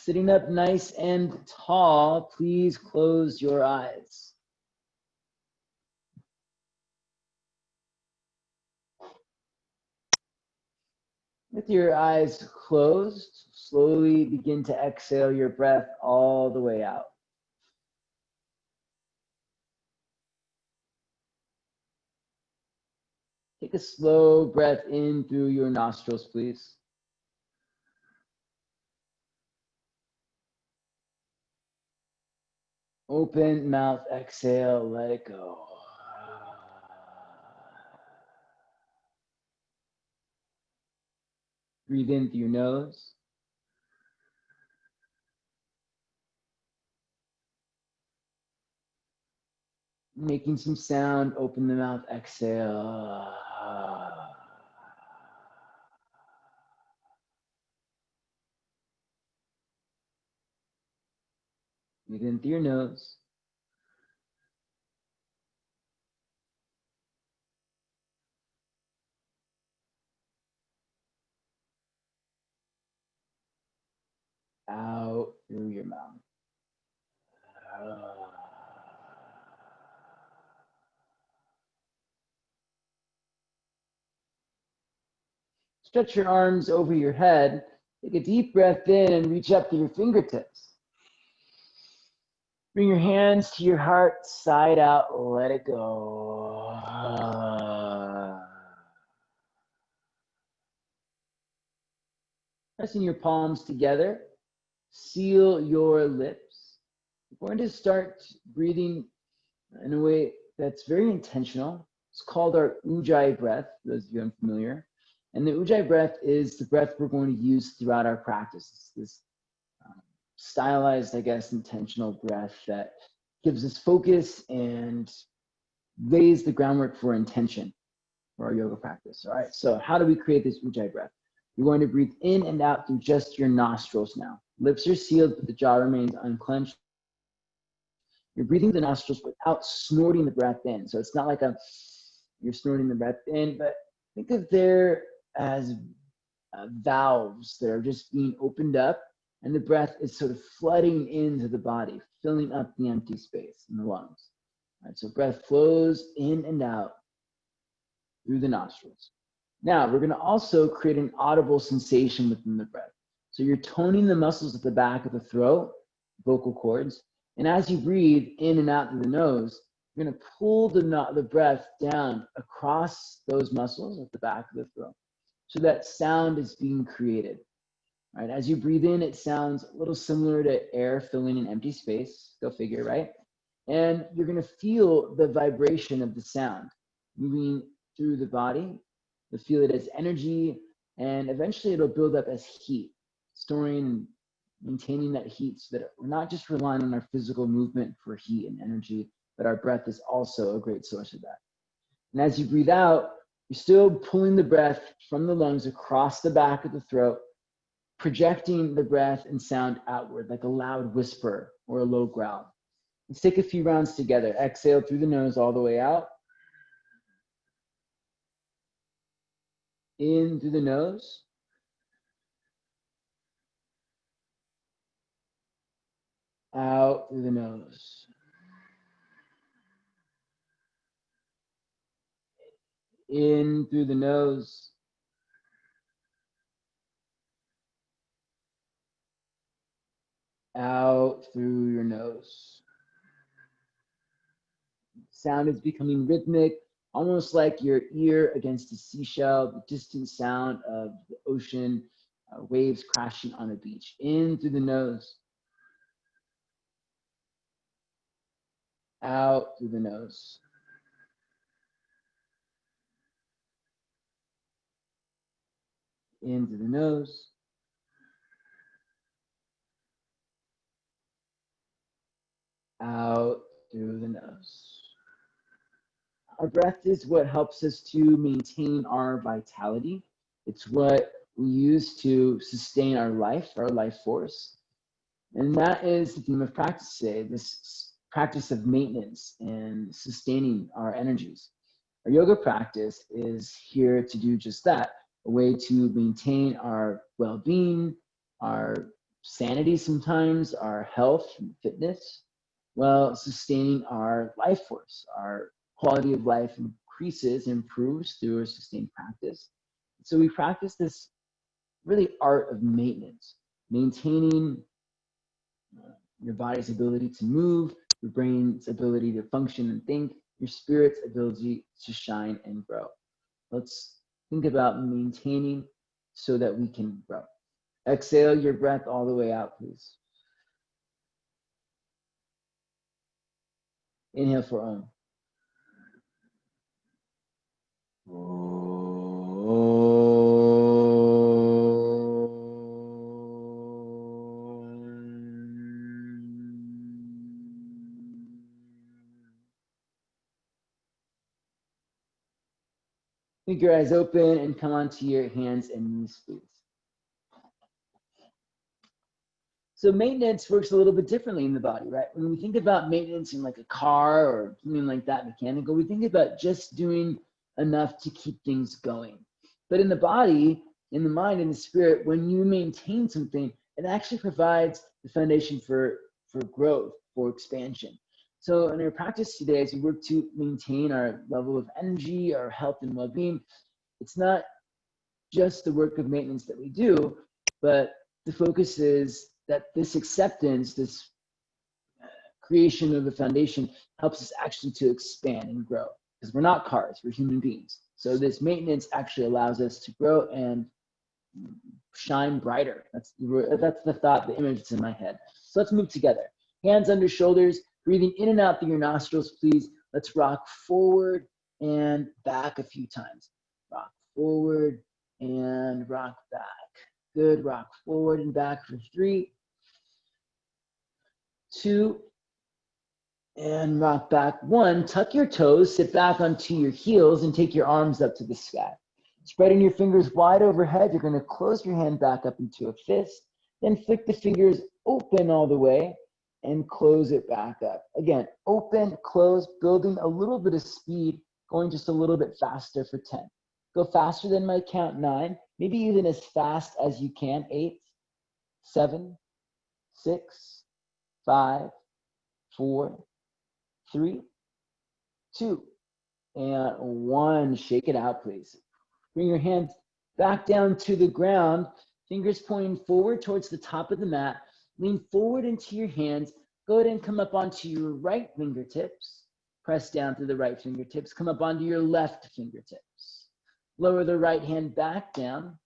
Sitting up nice and tall, please close your eyes. With your eyes closed, slowly begin to exhale your breath all the way out. Take a slow breath in through your nostrils, please. Open mouth, exhale, let it go. Breathe in through your nose. Making some sound, open the mouth, exhale. Breathe in through your nose. Out through your mouth. Stretch your arms over your head. Take a deep breath in and reach up to your fingertips. Bring your hands to your heart, side out, let it go. Pressing your palms together, seal your lips. We're going to start breathing in a way that's very intentional. It's called our Ujjayi Breath, for those of you unfamiliar. And the Ujjayi Breath is the breath we're going to use throughout our practice. It's this stylized, I guess, intentional breath that gives us focus and lays the groundwork for intention for our yoga practice. All right, so how do we create this Ujjayi Breath? You're going to breathe in and out through just your nostrils now. Lips are sealed, but the jaw remains unclenched. You're breathing the nostrils without snorting the breath in. So it's not like you're snorting the breath in, but think of there as valves that are just being opened up, and the breath is sort of flooding into the body, filling up the empty space in the lungs. All right, so breath flows in and out through the nostrils. Now, we're going to also create an audible sensation within the breath. So you're toning the muscles at the back of the throat, vocal cords, and as you breathe in and out through the nose, you're going to pull the breath down across those muscles at the back of the throat, so that sound is being created. Right? As you breathe in, it sounds a little similar to air filling an empty space. Go figure, right? And you're going to feel the vibration of the sound moving through the body. You'll feel it as energy, and eventually it'll build up as heat, storing and maintaining that heat, so that we're not just relying on our physical movement for heat and energy, but our breath is also a great source of that. And as you breathe out, you're still pulling the breath from the lungs across the back of the throat, projecting the breath and sound outward like a loud whisper or a low growl. Let's take a few rounds together. Exhale through the nose all the way out. In through the nose. Out through the nose. In through the nose. Out through your nose. Sound is becoming rhythmic, almost like your ear against a seashell, the distant sound of the ocean, waves crashing on a beach. In through the nose. Out through the nose. In through the nose. Out through the nose. Our breath is what helps us to maintain our vitality. It's what we use to sustain our life force. And that is the theme of practice today, this practice of maintenance and sustaining our energies. Our yoga practice is here to do just that, a way to maintain our well-being, our sanity sometimes, our health and fitness, while sustaining our life force. Our quality of life increases, improves through a sustained practice. So we practice this really art of maintenance, maintaining your body's ability to move, your brain's ability to function and think, your spirit's ability to shine and grow. Let's think about maintaining so that we can grow. Exhale your breath all the way out, please. Inhale for Om. Keep your eyes open and come onto your hands and knees, please. So maintenance works a little bit differently in the body, right? When we think about maintenance in like a car or something like that, mechanical, we think about just doing enough to keep things going. But in the body, in the mind, in the spirit, when you maintain something, it actually provides the foundation for growth, for expansion. So in our practice today, as we work to maintain our level of energy, our health and well-being, it's not just the work of maintenance that we do, but the focus is that this acceptance, this creation of the foundation helps us actually to expand and grow, because we're not cars, we're human beings. So this maintenance actually allows us to grow and shine brighter. That's the thought, the image that's in my head. So let's move together. Hands under shoulders, breathing in and out through your nostrils, please. Let's rock forward and back a few times. Rock forward and rock back. Good, rock forward and back for 3, 2, and rock back 1. Tuck your toes, sit back onto your heels and take your arms up to the sky. Spreading your fingers wide overhead, you're gonna close your hand back up into a fist, then flick the fingers open all the way and close it back up. Again, open, close, building a little bit of speed, going just a little bit faster for 10. Go faster than my count 9, maybe even as fast as you can. 8, 7, 6, 5, 4, 3, 2, and 1. Shake it out, please. Bring your hands back down to the ground, fingers pointing forward towards the top of the mat. Lean forward into your hands. Go ahead and come up onto your right fingertips. Press down through the right fingertips. Come up onto your left fingertips. Lower the right hand back down,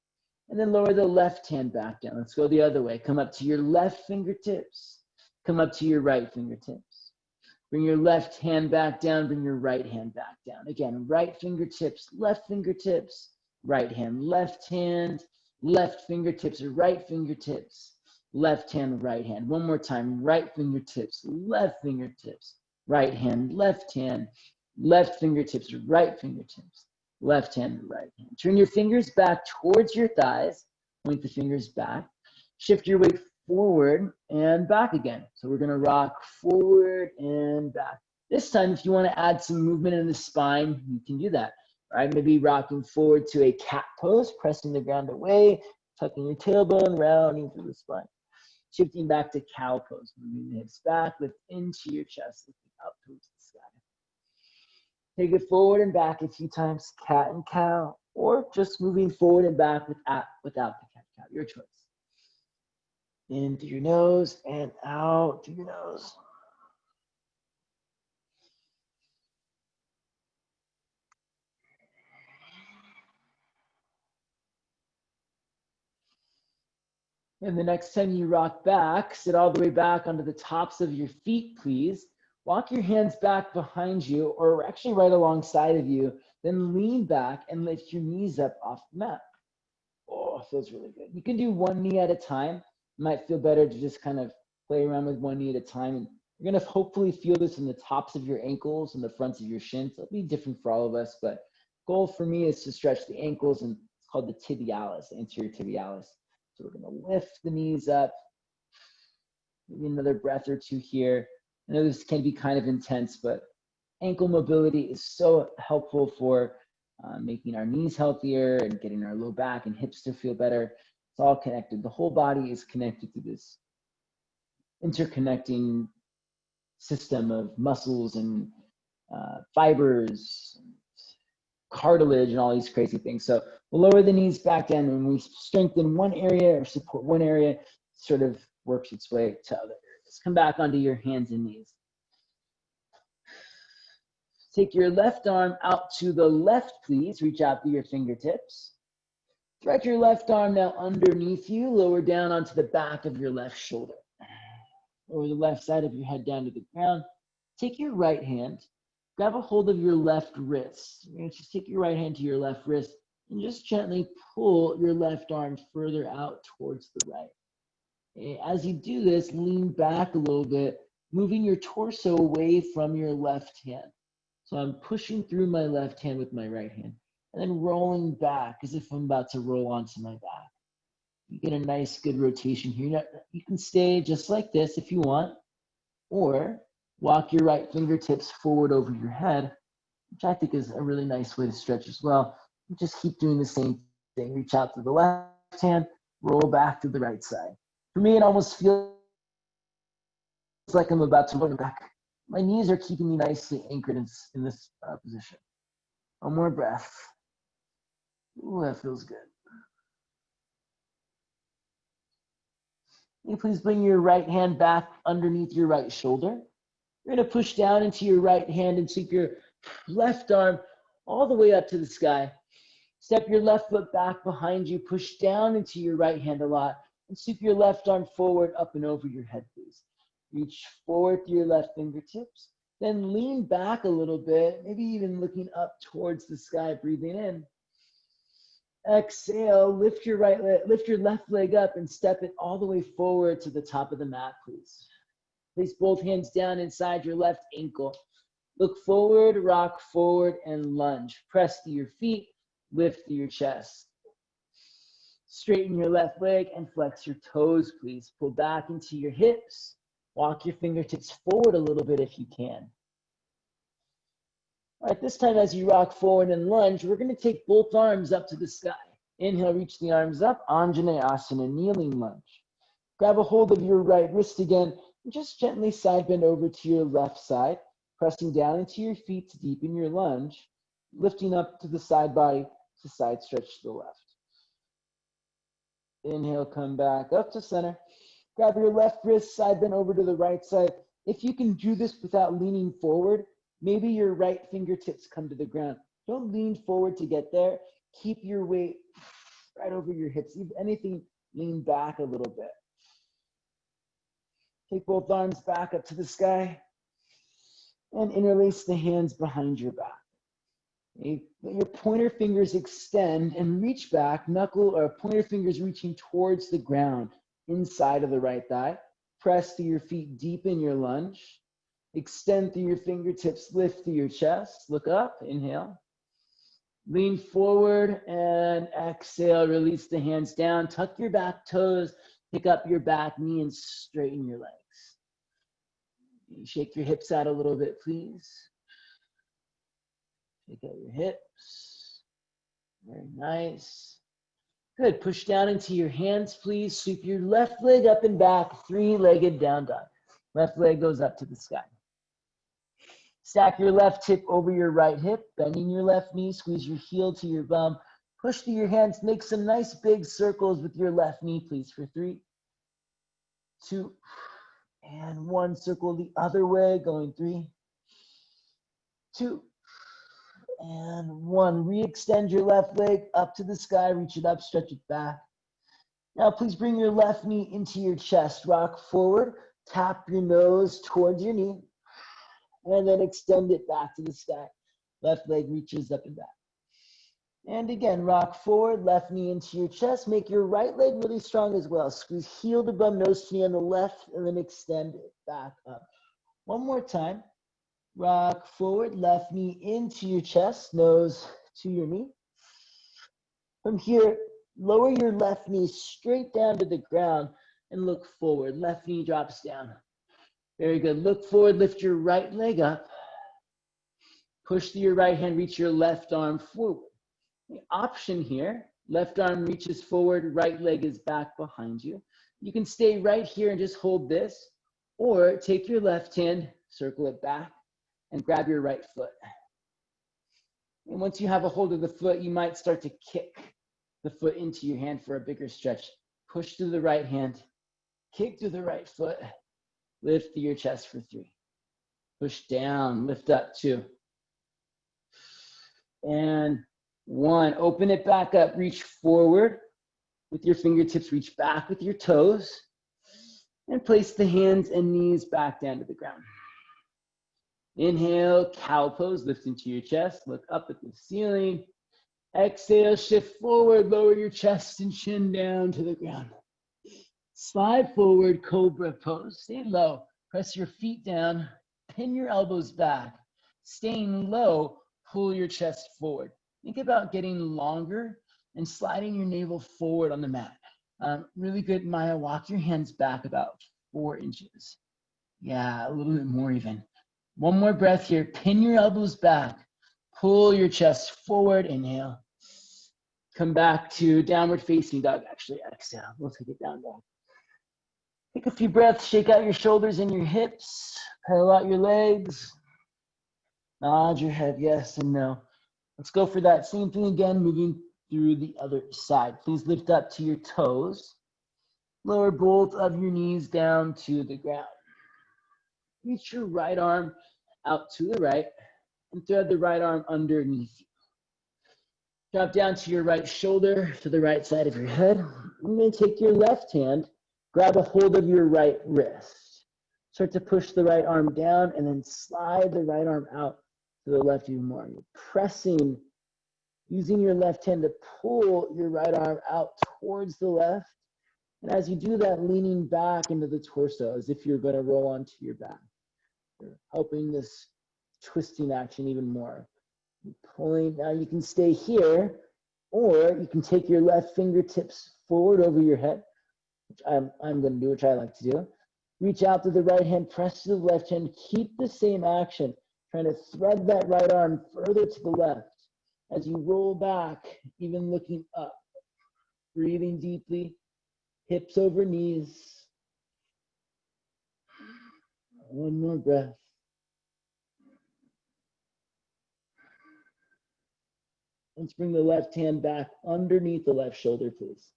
and then lower the left hand back down. Let's go the other way. Come up to your left fingertips. Come up to your right fingertips. Bring your left hand back down. Bring your right hand back down. Again, right fingertips, left fingertips, right hand, left fingertips, right fingertips, left hand, right hand. One more time, right fingertips, left fingertips, right hand, left fingertips, right fingertips, left hand, right hand. Turn your fingers back towards your thighs, point the fingers back, shift your weight forward and back again. So we're gonna rock forward and back. This time, if you wanna add some movement in the spine, you can do that. All right, maybe rocking forward to a cat pose, pressing the ground away, tucking your tailbone, rounding through the spine. Shifting back to cow pose, moving the hips back, lift into your chest, lifting up towards the sky. Take it forward and back a few times, cat and cow, or just moving forward and back without the cat, your choice. In through your nose and out through your nose. And the next time you rock back, sit all the way back onto the tops of your feet, please. Walk your hands back behind you, or actually right alongside of you. Then lean back and lift your knees up off the mat. Oh, feels really good. You can do one knee at a time. It might feel better to just kind of play around with one knee at a time. And you're gonna hopefully feel this in the tops of your ankles and the fronts of your shins. It'll be different for all of us, but goal for me is to stretch the ankles, and it's called the tibialis, the anterior tibialis. So we're gonna lift the knees up. Maybe another breath or two here. I know this can be kind of intense, but ankle mobility is so helpful for making our knees healthier and getting our low back and hips to feel better. It's all connected. The whole body is connected to this interconnecting system of muscles and fibers, cartilage, and all these crazy things. So we'll lower the knees back down. When we strengthen one area or support one area, it sort of works its way to other areas. Come back onto your hands and knees. Take your left arm out to the left, please. Reach out to your fingertips. Thread your left arm now underneath you, lower down onto the back of your left shoulder. Lower the left side of your head down to the ground. Take your right hand, grab a hold of your left wrist. You're going to just take your right hand to your left wrist and just gently pull your left arm further out towards the right. Okay, as you do this, lean back a little bit, moving your torso away from your left hand. So I'm pushing through my left hand with my right hand and then rolling back as if I'm about to roll onto my back. You get a nice, good rotation here. You can stay just like this if you want, or walk your right fingertips forward over your head, which I think is a really nice way to stretch as well. You just keep doing the same thing. Reach out to the left hand, roll back to the right side. For me, it almost feels like I'm about to roll back. My knees are keeping me nicely anchored in this position. One more breath. Ooh, that feels good. Can you please bring your right hand back underneath your right shoulder? You're going to push down into your right hand and sweep your left arm all the way up to the sky. Step your left foot back behind you, push down into your right hand a lot, and sweep your left arm forward, up and over your head, please. Reach forward through your left fingertips, then lean back a little bit, maybe even looking up towards the sky, breathing in. Exhale, lift your left leg up and step it all the way forward to the top of the mat, please. Place both hands down inside your left ankle. Look forward, rock forward, and lunge. Press to your feet, lift to your chest. Straighten your left leg and flex your toes, please. Pull back into your hips. Walk your fingertips forward a little bit if you can. All right, this time as you rock forward and lunge, we're going to take both arms up to the sky. Inhale, reach the arms up, Anjanayasana, kneeling lunge. Grab a hold of your right wrist again, and just gently side bend over to your left side, pressing down into your feet to deepen your lunge, lifting up to the side body to side stretch to the left. Inhale, come back up to center. Grab your left wrist, side bend over to the right side. If you can do this without leaning forward, maybe your right fingertips come to the ground. Don't lean forward to get there. Keep your weight right over your hips. If anything, lean back a little bit. Take both arms back up to the sky and interlace the hands behind your back. Okay. Let your pointer fingers extend and reach back, knuckle or pointer fingers reaching towards the ground inside of the right thigh. Press through your feet, deepen your lunge. Extend through your fingertips, lift through your chest. Look up, inhale. Lean forward and exhale, release the hands down. Tuck your back toes, pick up your back knee and straighten your legs. Shake your hips out a little bit, please. Shake out your hips. Very nice. Good. Push down into your hands, please. Sweep your left leg up and back, three-legged down dog. Left leg goes up to the sky. Stack your left hip over your right hip, bending your left knee, squeeze your heel to your bum. Push through your hands, make some nice big circles with your left knee, please, for 3, 2, and 1. Circle the other way, going 3, 2, and 1. Re-extend your left leg up to the sky, reach it up, stretch it back. Now please bring your left knee into your chest, rock forward, tap your nose towards your knee, and then extend it back to the sky. Left leg reaches up and back. And again, rock forward, left knee into your chest. Make your right leg really strong as well. Squeeze heel to bum, nose to knee on the left, and then extend it back up. One more time. Rock forward, left knee into your chest, nose to your knee. From here, lower your left knee straight down to the ground and look forward. Left knee drops down. Very good. Look forward, lift your right leg up. Push through your right hand, reach your left arm forward. The option here, Left arm reaches forward, right leg is back behind you. You can stay right here and just hold this, or take your left hand, circle it back, and grab your right foot. And once you have a hold of the foot, you might start to kick the foot into your hand for a bigger stretch. Push through the right hand, kick through the right foot, lift through your chest for 3. Push down, lift up 2. And 1, open it back up, reach forward with your fingertips, reach back with your toes, and place the hands and knees back down to the ground. Inhale, cow pose, lift into your chest, look up at the ceiling. Exhale, shift forward, lower your chest and chin down to the ground. Slide forward, Cobra pose, stay low, press your feet down, pin your elbows back. Staying low, pull your chest forward. Think about getting longer and sliding your navel forward on the mat. Really good, Maya, walk your hands back about 4 inches. Yeah, a little bit more even. One more breath here, pin your elbows back, pull your chest forward, inhale. Come back to downward facing dog, actually exhale, we'll take it down dog. Take a few breaths, shake out your shoulders and your hips, pedal out your legs, nod your head yes and no. Let's go for that same thing again, moving through the other side. Please lift up to your toes, lower both of your knees down to the ground. Reach your right arm out to the right and thread the right arm underneath you. Drop down to your right shoulder to the right side of your head. I'm going to take your left hand, grab a hold of your right wrist. Start to push the right arm down and then slide the right arm out to the left even more. You're pressing, using your left hand to pull your right arm out towards the left. And as you do that, leaning back into the torso as if you're going to roll onto your back. You're helping this twisting action even more. Pulling, now you can stay here, or you can take your left fingertips forward over your head, which I'm going to do, which I like to do. Reach out to the right hand, press to the left hand, keep the same action, trying to thread that right arm further to the left. As you roll back, even looking up, breathing deeply, hips over knees. One more breath. Let's bring the left hand back underneath the left shoulder, please.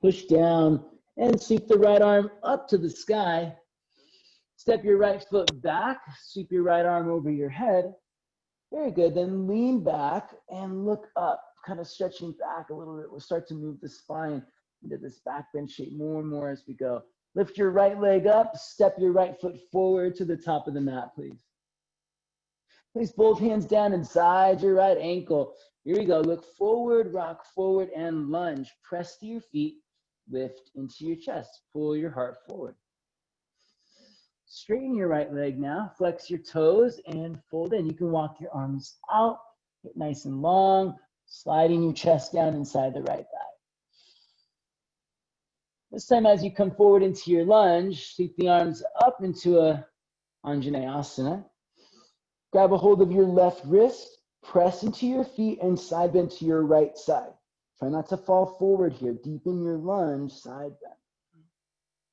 Push down and sweep the right arm up to the sky. Step your right foot back, sweep your right arm over your head. Very good, then lean back and look up, kind of stretching back a little bit. We'll start to move the spine into this back bend shape more and more as we go. Lift your right leg up, step your right foot forward to the top of the mat, please. Place both hands down inside your right ankle. Here we go, look forward, rock forward, and lunge. Press to your feet, lift into your chest, pull your heart forward. Straighten your right leg now, flex your toes and fold in. You can walk your arms out, get nice and long, sliding your chest down inside the right thigh. This time as you come forward into your lunge, sweep the arms up into a Anjanayasana. Grab a hold of your left wrist, press into your feet and side bend to your right side. Try not to fall forward here. Deepen your lunge, side bend.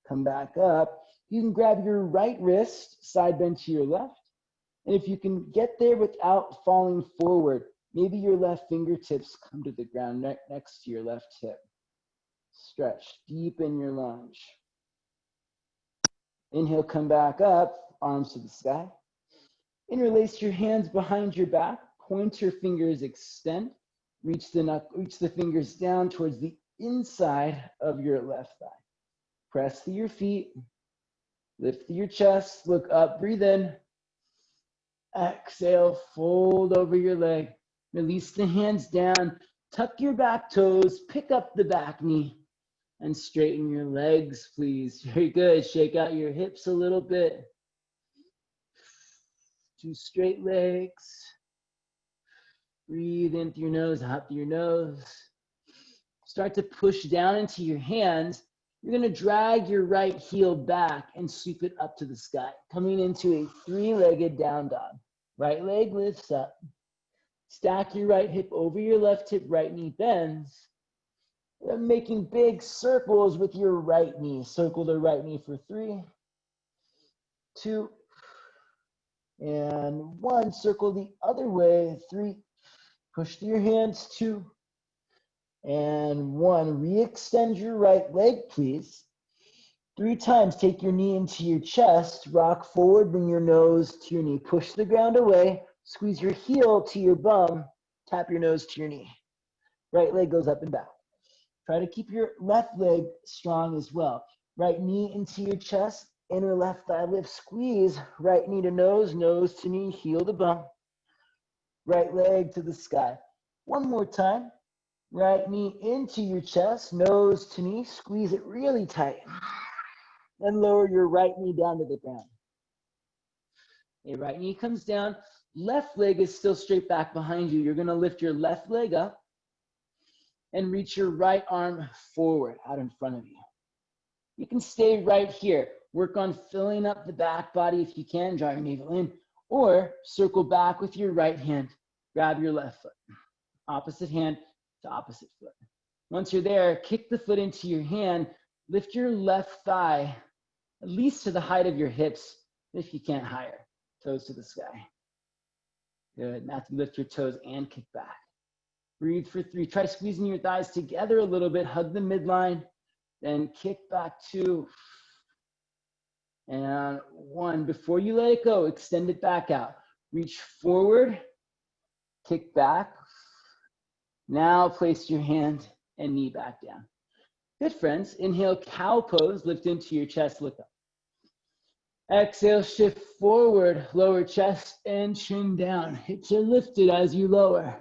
Come back up. You can grab your right wrist, side bend to your left. And if you can get there without falling forward, maybe your left fingertips come to the ground next to your left hip. Stretch, deepen your lunge. Inhale, come back up, arms to the sky. Interlace your hands behind your back, pointer fingers extend. Reach the fingers down towards the inside of your left thigh. Press through your feet, lift through your chest, look up, breathe in. Exhale, fold over your leg. Release the hands down, tuck your back toes, pick up the back knee, and straighten your legs, please. Very good. Shake out your hips a little bit. 2 straight legs. Breathe in through your nose, out through your nose. Start to push down into your hands. You're going to drag your right heel back and sweep it up to the sky, coming into a 3-legged down dog. Right leg lifts up. Stack your right hip over your left hip, right knee bends. Making big circles with your right knee. Circle the right knee for 3, 2, and 1. Circle the other way, 3. Push through your hands, 2, and 1. Re-extend your right leg, please. 3 times, take your knee into your chest, rock forward, bring your nose to your knee. Push the ground away, squeeze your heel to your bum, tap your nose to your knee. Right leg goes up and back. Try to keep your left leg strong as well. Right knee into your chest, inner left thigh lift, squeeze, right knee to nose, nose to knee, heel to bum. Right leg to the sky. One more time. Right knee into your chest, nose to knee, squeeze it really tight. And lower your right knee down to the ground. Okay, right knee comes down, left leg is still straight back behind you. You're gonna lift your left leg up and reach your right arm forward out in front of you. You can stay right here. Work on filling up the back body if you can, draw your navel in, or circle back with your right hand, grab your left foot. Opposite hand to opposite foot. Once you're there, kick the foot into your hand, lift your left thigh at least to the height of your hips, if you can't higher. Toes to the sky. Good. Matthew, lift your toes and kick back. Breathe for 3. Try squeezing your thighs together a little bit. Hug the midline. Then kick back 2. And 1. Before you let it go, extend it back out. Reach forward. Kick back. Now place your hand and knee back down. Good, friends. Inhale, cow pose. Lift into your chest. Look up. Exhale, shift forward, lower chest and chin down. Hips are lifted as you lower.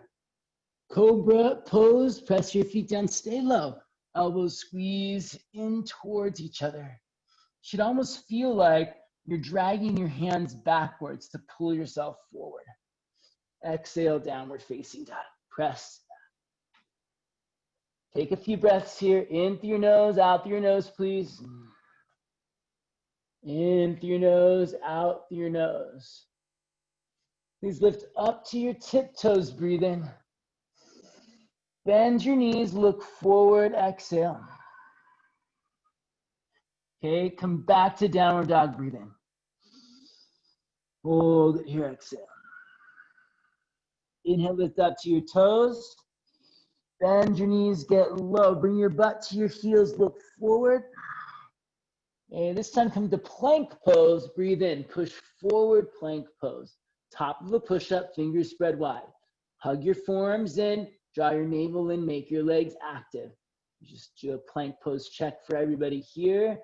Cobra pose, press your feet down, stay low. Elbows squeeze in towards each other. Should almost feel like you're dragging your hands backwards to pull yourself forward. Exhale, downward facing dog. Press. Take a few breaths here. In through your nose, out through your nose, please. In through your nose, out through your nose. Please lift up to your tiptoes, breathe in. Bend your knees, look forward, exhale. Okay, come back to downward dog, breathe in. Hold it here, exhale. Inhale, lift up to your toes. Bend your knees, get low. Bring your butt to your heels, look forward. And this time come to plank pose, breathe in, push forward, plank pose. Top of a push-up, fingers spread wide. Hug your forearms in, draw your navel in, make your legs active. Just do a plank pose check for everybody here.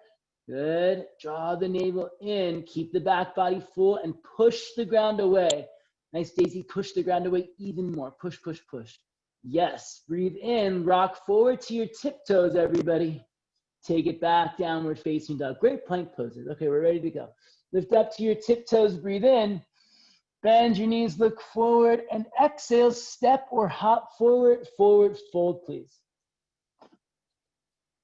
Good, draw the navel in, keep the back body full and push the ground away. Nice, Daisy, push the ground away even more, push, push, push. Yes, breathe in, rock forward to your tiptoes, everybody. Take it back, downward facing dog. Great plank poses. Okay, we're ready to go. Lift up to your tiptoes, breathe in. Bend your knees, look forward, and exhale, step or hop forward, forward fold, please.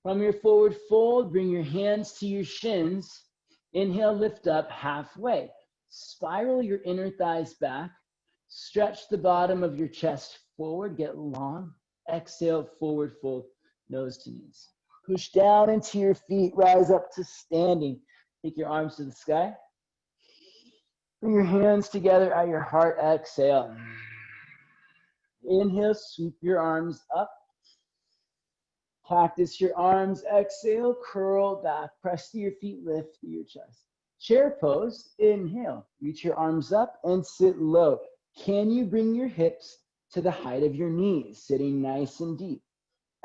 From your forward fold, bring your hands to your shins. Inhale, lift up halfway. Spiral your inner thighs back. Stretch the bottom of your chest forward, get long. Exhale, forward fold, nose to knees. Push down into your feet, rise up to standing. Take your arms to the sky. Bring your hands together at your heart, exhale. Inhale, sweep your arms up. Cactus your arms, exhale, curl back. Press to your feet, lift through your chest. Chair pose, inhale. Reach your arms up and sit low. Can you bring your hips to the height of your knees, sitting nice and deep?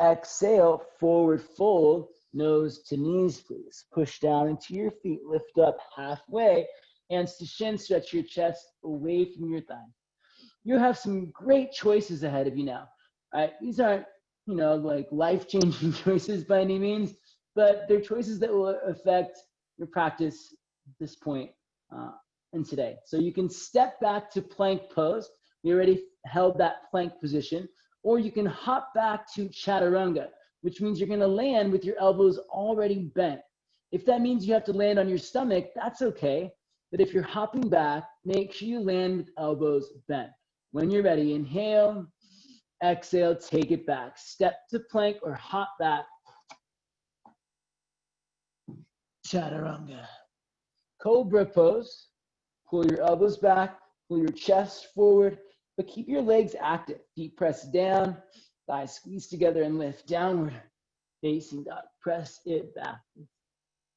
Exhale, forward fold, nose to knees, please. Push down into your feet, lift up halfway, hands to shin, stretch your chest away from your thighs. You have some great choices ahead of you now. All right, these aren't, like life-changing choices by any means, but they're choices that will affect your practice at this point and today. So you can step back to plank pose. We already held that plank position. Or you can hop back to Chaturanga, which means you're going to land with your elbows already bent. If that means you have to land on your stomach, that's okay. But if you're hopping back, make sure you land with elbows bent. When you're ready, inhale, Exhale, take it back. Step to plank or hop back. Chaturanga. Cobra pose. Pull your elbows back, pull your chest forward, but keep your legs active. Feet press down, thighs squeeze together and lift. Downward facing dog. Press it back.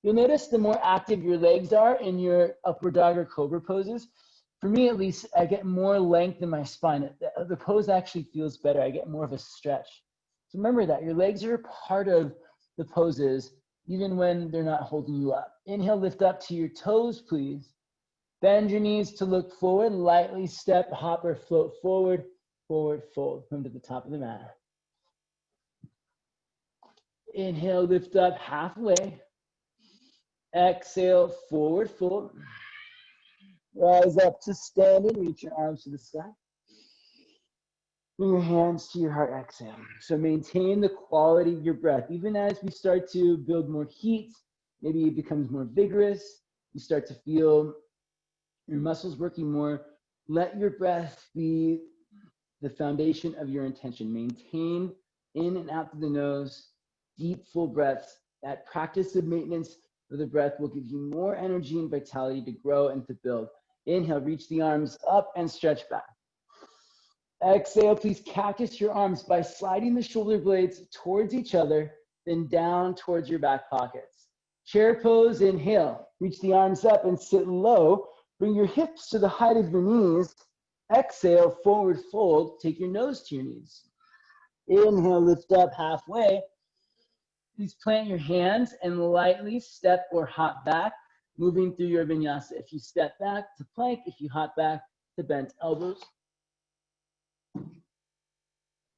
You'll notice the more active your legs are in your upward dog or cobra poses, for me at least, I get more length in my spine. The pose actually feels better. I get more of a stretch. So remember that your legs are a part of the poses, even when they're not holding you up. Inhale, lift up to your toes, please. Bend your knees to look forward. Lightly step, hop, or float forward, forward, fold. Come to the top of the mat. Inhale, lift up halfway. Exhale, forward fold. Rise up to standing. Reach your arms to the sky. Bring your hands to your heart. Exhale. So maintain the quality of your breath. Even as we start to build more heat, maybe it becomes more vigorous. You start to feel your muscles working more. Let your breath be the foundation of your intention. Maintain in and out through the nose, deep, full breaths. That practice of maintenance of the breath will give you more energy and vitality to grow and to build. Inhale, reach the arms up and stretch back. Exhale, please cactus your arms by sliding the shoulder blades towards each other, then down towards your back pockets. Chair pose, inhale. Reach the arms up and sit low. Bring your hips to the height of your knees. Exhale, forward fold. Take your nose to your knees. Inhale, lift up halfway. Please plant your hands and lightly step or hop back, moving through your vinyasa. If you step back to plank, if you hop back to bent elbows.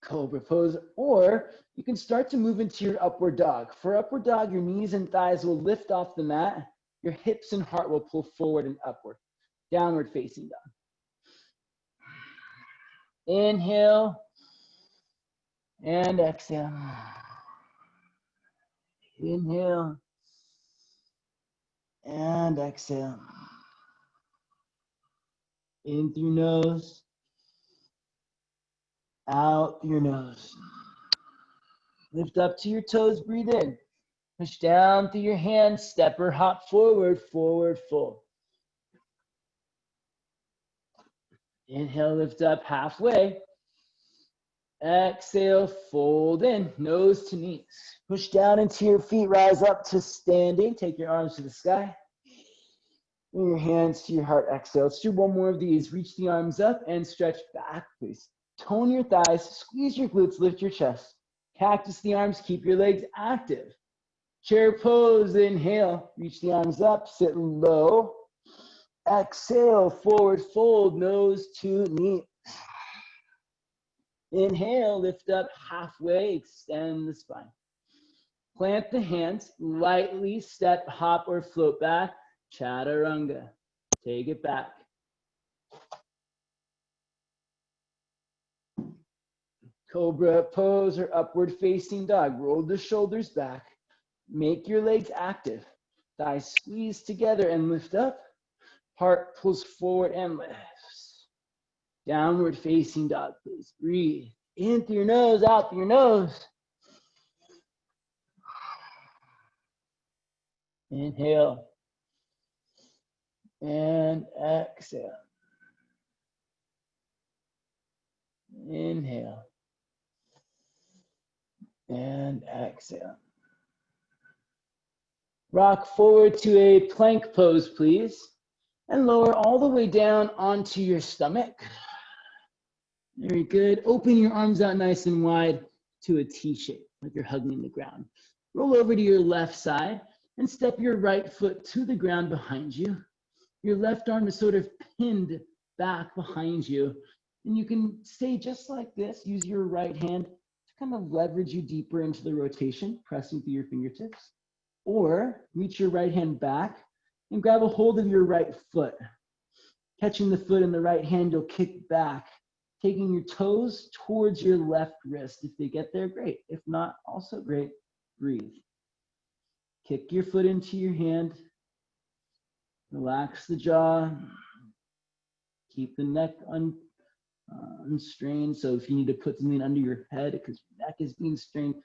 Cobra pose, or you can start to move into your upward dog. For upward dog, your knees and thighs will lift off the mat. Your hips and heart will pull forward and upward. Downward facing dog. Inhale and exhale. Inhale and exhale. In through your nose, out through your nose. Lift up to your toes, breathe in. Push down through your hands, step or hop forward, forward fold. Inhale, lift up halfway. Exhale, fold in, nose to knees. Push down into your feet, rise up to standing. Take your arms to the sky. Bring your hands to your heart, exhale. Let's do one more of these. Reach the arms up and stretch back, please. Tone your thighs, squeeze your glutes, lift your chest. Cactus the arms, keep your legs active. Chair pose, inhale. Reach the arms up, sit low. Exhale, forward fold, nose to knees. Inhale, lift up halfway, extend the spine. Plant the hands, lightly step, hop, or float back. Chaturanga. Take it back. Cobra pose or upward facing dog. Roll the shoulders back. Make your legs active. Thighs squeeze together and lift up. Heart pulls forward and lifts. Downward facing dog, please. Breathe. In through your nose, out through your nose. Inhale. And exhale. Inhale. And exhale. Rock forward to a plank pose, please. And lower all the way down onto your stomach. Very good. Open your arms out nice and wide to a T shape, like you're hugging the ground. Roll over to your left side and step your right foot to the ground behind you. Your left arm is sort of pinned back behind you. And you can stay just like this. Use your right hand to kind of leverage you deeper into the rotation, pressing through your fingertips. Or reach your right hand back and grab a hold of your right foot. Catching the foot in the right hand, you'll kick back, taking your toes towards your left wrist. If they get there, great. If not, also great. Breathe. Kick your foot into your hand. Relax the jaw. Keep the neck unstrained. So if you need to put something under your head because your neck is being strained,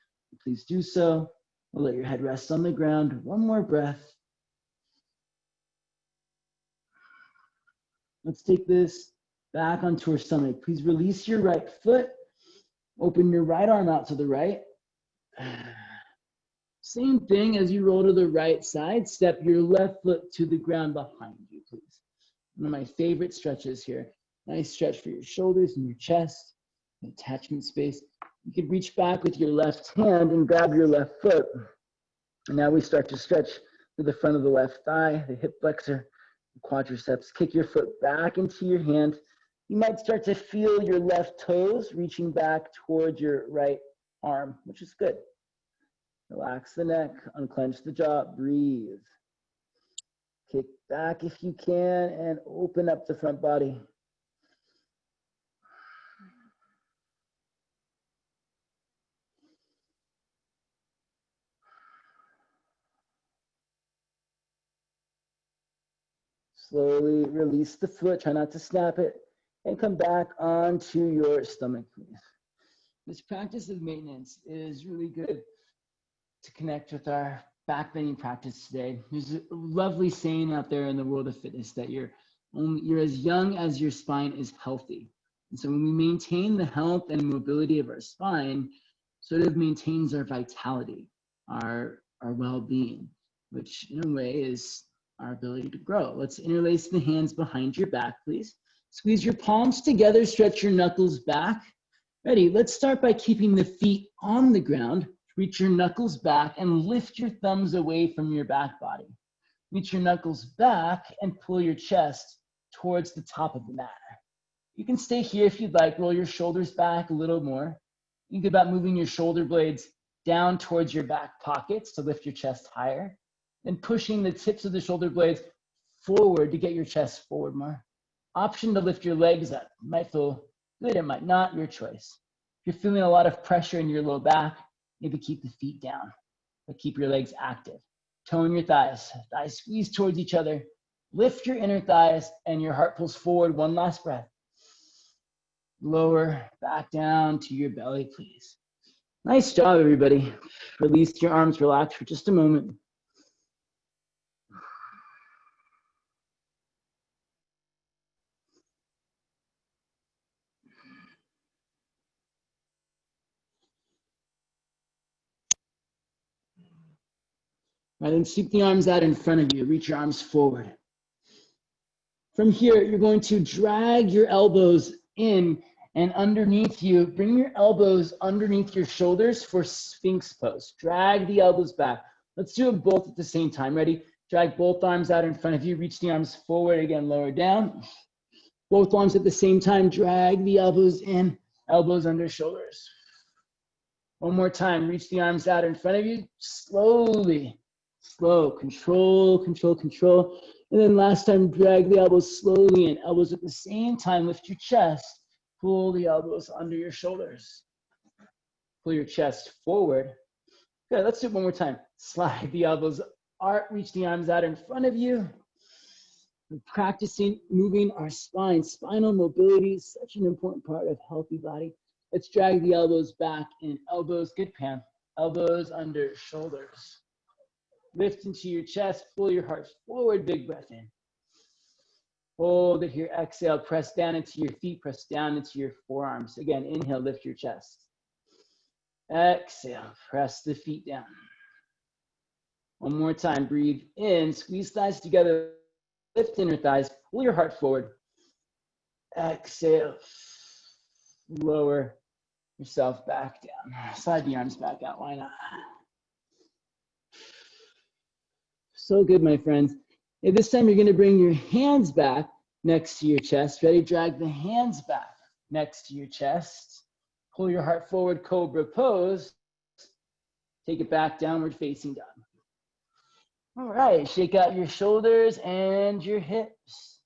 please do so. We'll let your head rest on the ground. One more breath. Let's take this back onto our stomach. Please release your right foot. Open your right arm out to the right. Same thing as you roll to the right side. Step your left foot to the ground behind you, please. One of my favorite stretches here. Nice stretch for your shoulders and your chest, attachment space. You can reach back with your left hand and grab your left foot. And now we start to stretch to the front of the left thigh, the hip flexor, the quadriceps. Kick your foot back into your hand. You might start to feel your left toes reaching back towards your right arm, which is good. Relax the neck, unclench the jaw, breathe. Kick back if you can and open up the front body. Slowly release the foot, try not to snap it, and come back onto your stomach, please. This practice of maintenance is really good to connect with our back bending practice today. There's a lovely saying out there in the world of fitness that you're as young as your spine is healthy. And so when we maintain the health and mobility of our spine, sort of maintains our vitality, our well-being, which in a way is our ability to grow. Let's interlace the hands behind your back, please. Squeeze your palms together, stretch your knuckles back. Ready? Let's start by keeping the feet on the ground. Reach your knuckles back and lift your thumbs away from your back body. Reach your knuckles back and pull your chest towards the top of the mat. You can stay here if you'd like. Roll your shoulders back a little more. Think about moving your shoulder blades down towards your back pockets to lift your chest higher. And pushing the tips of the shoulder blades forward to get your chest forward more. Option to lift your legs up. It might feel good, it might not, your choice. If you're feeling a lot of pressure in your low back, maybe keep the feet down, but keep your legs active. Tone your thighs. Thighs squeeze towards each other. Lift your inner thighs and your heart pulls forward. One last breath. Lower back down to your belly, please. Nice job, everybody. Release your arms, relax for just a moment. Right, then sweep the arms out in front of you. Reach your arms forward. From here, you're going to drag your elbows in and underneath you. Bring your elbows underneath your shoulders for Sphinx Pose. Drag the elbows back. Let's do it both at the same time. Ready? Drag both arms out in front of you. Reach the arms forward. Again, lower down. Both arms at the same time. Drag the elbows in, elbows under shoulders. One more time. Reach the arms out in front of you. Slowly. Slow, control, control, control. And then last time, drag the elbows slowly in. Elbows at the same time, lift your chest. Pull the elbows under your shoulders. Pull your chest forward. Good, let's do it one more time. Slide the elbows out, reach the arms out in front of you. We're practicing moving our spine. Spinal mobility is such an important part of healthy body. Let's drag the elbows back in. Elbows, good Pam. Elbows under shoulders. Lift into your chest, pull your heart forward, big breath in. Hold it here, exhale, press down into your feet, press down into your forearms. Again, inhale, lift your chest. Exhale, press the feet down. One more time, breathe in, squeeze thighs together, lift inner thighs, pull your heart forward. Exhale, lower yourself back down. Slide the arms back out, why not? So good, my friends. And this time you're gonna bring your hands back next to your chest. Ready? Drag the hands back next to your chest. Pull your heart forward, Cobra pose. Take it back, downward facing dog. All right, shake out your shoulders and your hips.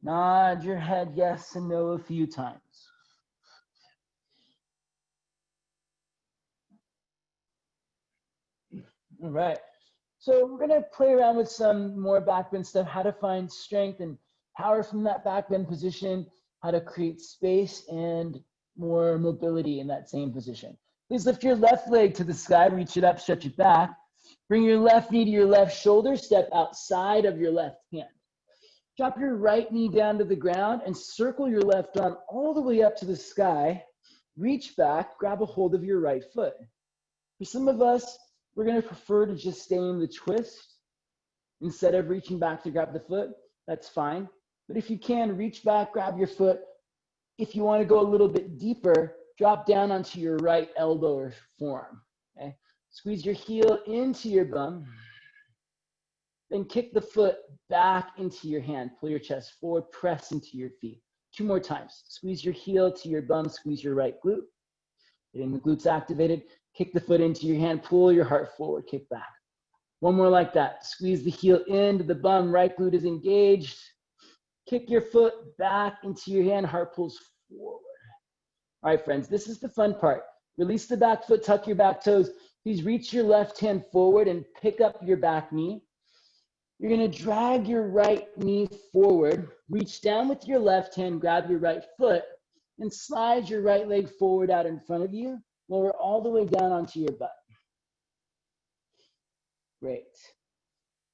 Nod your head yes and no a few times. All right. So we're gonna play around with some more backbend stuff, how to find strength and power from that backbend position. how to create space and more mobility in that same position. Please lift your left leg to the sky, reach it up, stretch it back. Bring your left knee to your left shoulder, step outside of your left hand. Drop your right knee down to the ground and circle your left arm all the way up to the sky. Reach back, grab a hold of your right foot. For some of us, we're going to prefer to just stay in the twist instead of reaching back to grab the foot. That's fine. But if you can, reach back, grab your foot. If you want to go a little bit deeper, drop down onto your right elbow or forearm. Okay? Squeeze your heel into your bum. Then kick the foot back into your hand. Pull your chest forward, press into your feet. 2 more times. Squeeze your heel to your bum, squeeze your right glute. Getting the glutes activated. Kick the foot into your hand, pull your heart forward, kick back. 1 more like that. Squeeze the heel into the bum, right glute is engaged. Kick your foot back into your hand, heart pulls forward. All right, friends, this is the fun part. Release the back foot, tuck your back toes. Please reach your left hand forward and pick up your back knee. You're gonna drag your right knee forward, reach down with your left hand, grab your right foot, and slide your right leg forward out in front of you. Lower all the way down onto your butt. Great.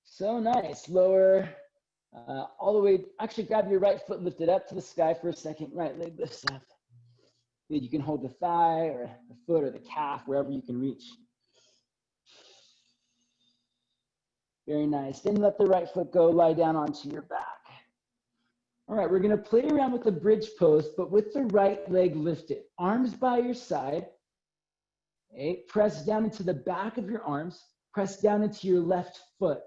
So nice. Lower all the way. Actually, grab your right foot, lift it up to the sky for a second. Right leg lifts up. Good. You can hold the thigh or the foot or the calf, wherever you can reach. Very nice. Then let the right foot go, lie down onto your back. All right, we're going to play around with the bridge pose, but with the right leg lifted. Arms by your side. Okay. Press down into the back of your arms. Press down into your left foot.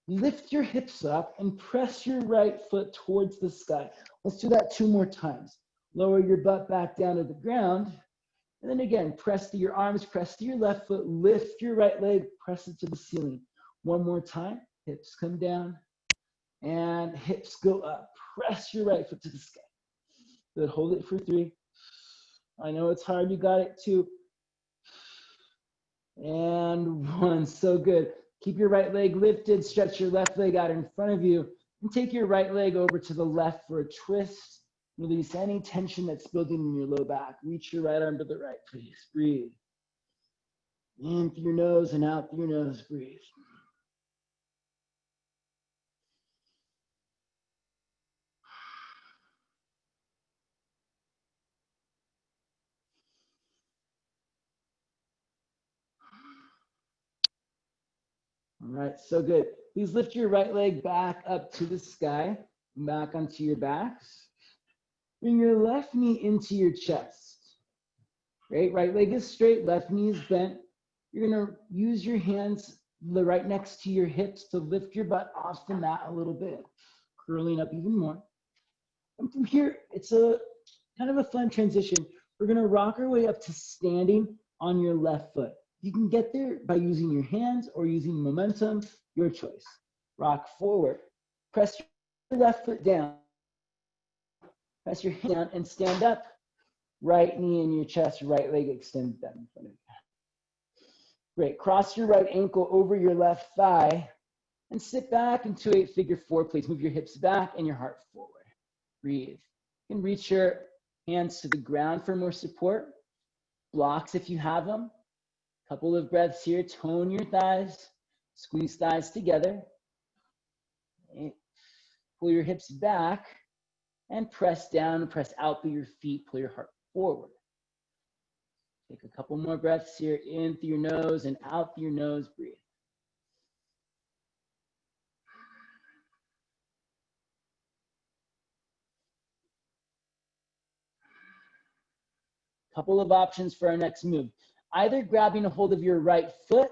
Lift your hips up and press your right foot towards the sky. Let's do that 2 more times. Lower your butt back down to the ground. And then again, press to your arms, press to your left foot, lift your right leg, press it to the ceiling. 1 more time. Hips come down and hips go up. Press your right foot to the sky. Good. Hold it for 3. I know it's hard. You got it. 2. And 1. So good. Keep your right leg lifted. Stretch your left leg out in front of you. And take your right leg over to the left for a twist. Release any tension that's building in your low back. Reach your right arm to the right, please. Breathe. In through your nose and out through your nose. Breathe. All right, so good. Please lift your right leg back up to the sky, back onto your backs. Bring your left knee into your chest. Great, right leg is straight, left knee is bent. You're gonna use your hands right next to your hips to lift your butt off the mat a little bit, curling up even more. And from here, it's a kind of a fun transition. We're gonna rock our way up to standing on your left foot. You can get there by using your hands or using momentum, your choice. Rock forward. Press your left foot down. Press your hand down and stand up. Right knee in your chest, right leg extended down in front of you. Great. Cross your right ankle over your left thigh and sit back into a figure 4, please. Move your hips back and your heart forward. Breathe. You can reach your hands to the ground for more support. Blocks if you have them. Couple of breaths here. Tone your thighs. Squeeze thighs together. Okay. Pull your hips back and press down and press out through your feet. Pull your heart forward. Take a couple more breaths here. In through your nose and out through your nose. Breathe. Couple of options for our next move. Either grabbing a hold of your right foot